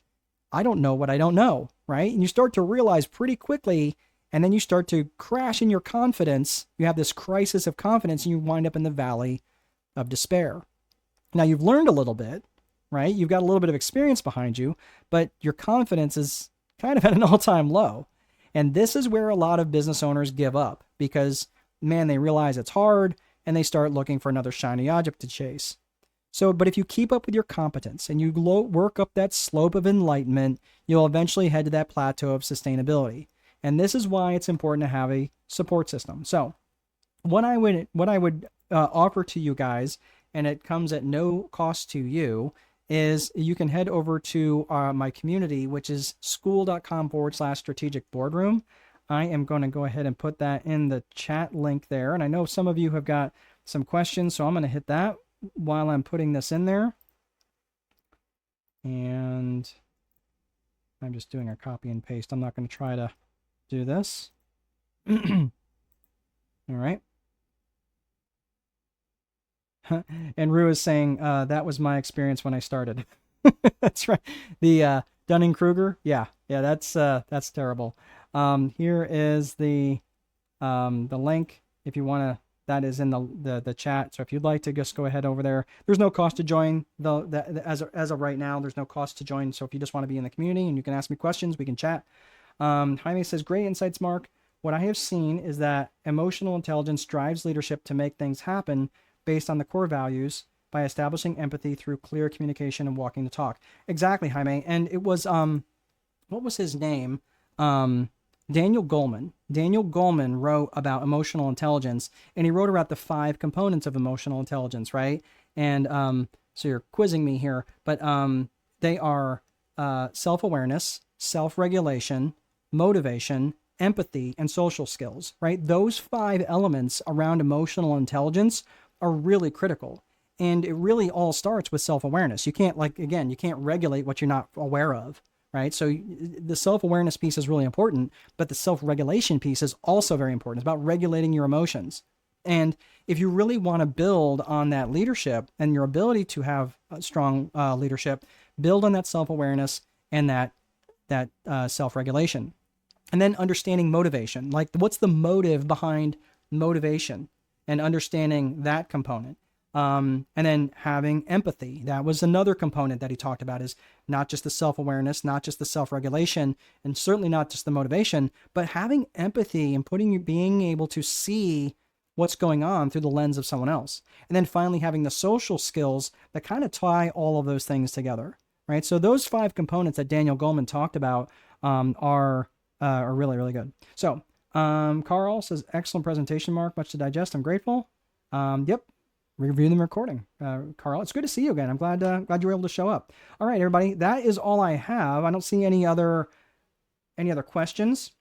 I don't know what I don't know, right? And you start to realize pretty quickly, and then you start to crash in your confidence. You have this crisis of confidence, and you wind up in the valley of despair. Now, you've learned a little bit, right? You've got a little bit of experience behind you, but your confidence is kind of at an all-time low. And this is where a lot of business owners give up because, man, they realize it's hard and they start looking for another shiny object to chase. So, but if you keep up with your competence and you work up that slope of enlightenment, you'll eventually head to that plateau of sustainability. And this is why it's important to have a support system. So what I would offer to you guys, and it comes at no cost to you, is you can head over to my community, which is school.com/strategic boardroom. I am going to go ahead and put that in the chat link there. And I know some of you have got some questions, so I'm going to hit that while I'm putting this in there. And I'm just doing a copy and paste. I'm not going to try to do this. All right. And Rue is saying, that was my experience when I started. That's right. The Dunning-Kruger. Yeah, that's terrible. Here is the link if you want to. That is in the chat. So if you'd like to just go ahead over there, there's no cost to join. As of right now, there's no cost to join. So if you just want to be in the community and you can ask me questions, we can chat. Jaime says, great insights, Mark. What I have seen is that emotional intelligence drives leadership to make things happen based on the core values by establishing empathy through clear communication and walking the talk. Exactly, Jaime. And it was, what was his name? Daniel Goleman. Daniel Goleman wrote about emotional intelligence, and he wrote about the 5 components of emotional intelligence, right? And so you're quizzing me here, but they are self-awareness, self-regulation, motivation, empathy, and social skills, right? Those 5 elements around emotional intelligence are really critical. And it really all starts with self-awareness. You can't, you can't regulate what you're not aware of, right? So the self-awareness piece is really important, but the self-regulation piece is also very important. It's about regulating your emotions. And if you really want to build on that leadership and your ability to have strong leadership, build on that self-awareness and that self-regulation. And then understanding motivation, like what's the motive behind motivation and understanding that component. And then having empathy. That was another component that he talked about, is not just the self-awareness, not just the self-regulation, and certainly not just the motivation, but having empathy and being able to see what's going on through the lens of someone else. And then finally having the social skills that kind of tie all of those things together, right? So those 5 components that Daniel Goleman talked about are really, really good. So Carl says, excellent presentation, Mark. Much to digest. I'm grateful. Yep. Review the recording. Carl, it's good to see you again. I'm glad you were able to show up. All right, everybody. That is all I have. I don't see any other questions.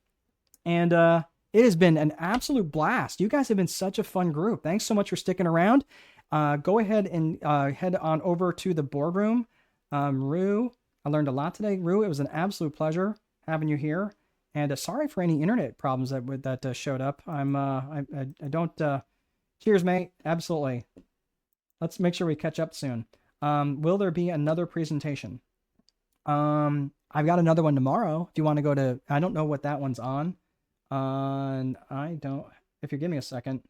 And it has been an absolute blast. You guys have been such a fun group. Thanks so much for sticking around. Go ahead and head on over to the boardroom. Rue, I learned a lot today. Rue, it was an absolute pleasure having you here. And sorry for any internet problems that showed up. I don't. Cheers, mate. Absolutely. Let's make sure we catch up soon. Will there be another presentation? I've got another one tomorrow. If you want to go to, I don't know what that one's on. I don't. If you give me a second,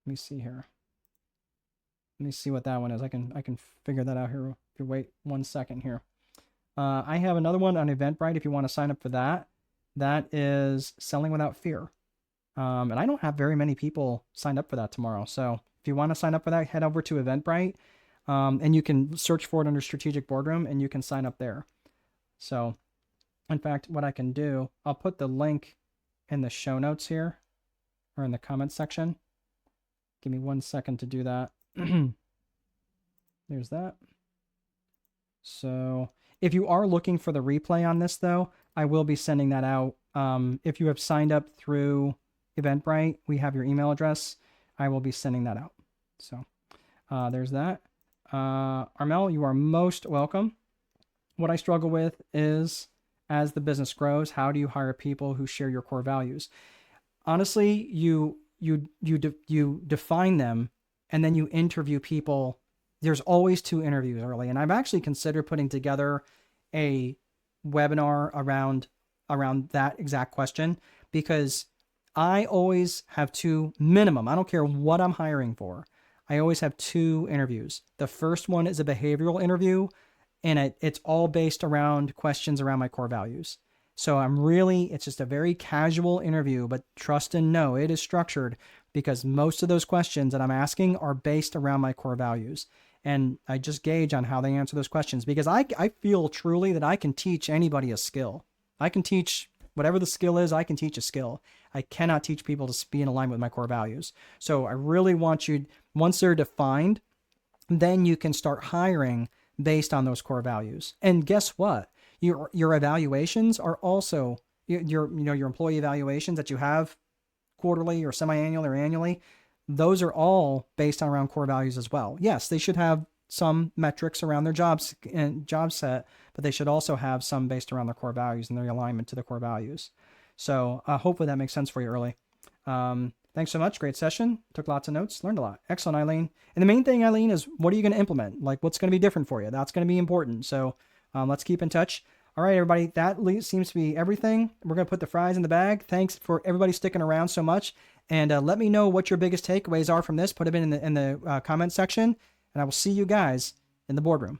let me see here. Let me see what that one is. I can figure that out here. If you wait 1 second here. I have another one on Eventbrite. If you want to sign up for that, that is Selling Without Fear. And I don't have very many people signed up for that tomorrow. So if you want to sign up for that, head over to Eventbrite, and you can search for it under Strategic Boardroom, and you can sign up there. So, in fact, what I can do, I'll put the link in the show notes here, or in the comments section. Give me 1 second to do that. There's that. So if you are looking for the replay on this, though, I will be sending that out. If you have signed up through Eventbrite, we have your email address. I will be sending that out. So there's that. Armel, you are most welcome. What I struggle with is, as the business grows, how do you hire people who share your core values? Honestly, you define them, and then you interview people. There's always 2 interviews early, and I've actually considered putting together a webinar around that exact question, because I always have 2 minimum. I don't care what I'm hiring for. I always have 2 interviews. The first one is a behavioral interview, and it's all based around questions around my core values. So it's just a very casual interview, but trust and know it is structured, because most of those questions that I'm asking are based around my core values. And I just gauge on how they answer those questions, because I feel truly that I can teach anybody a skill. I can teach whatever the skill is. I can teach a skill. I cannot teach people to be in alignment with my core values. So I really want you, once they're defined, then you can start hiring based on those core values. And guess what? Your evaluations are also your employee evaluations that you have quarterly or semi-annually or annually. Those are all based on around core values as well. Yes, they should have some metrics around their jobs and job set, but they should also have some based around their core values and their alignment to the core values. So hopefully that makes sense for you early. Thanks so much. Great session. Took lots of notes. Learned a lot. Excellent, Eileen. And the main thing, Eileen, is what are you going to implement? Like, what's going to be different for you? That's going to be important. So let's keep in touch. All right, everybody. That seems to be everything. We're going to put the fries in the bag. Thanks for everybody sticking around so much. And let me know what your biggest takeaways are from this. Put them in the comment section. And I will see you guys in the boardroom.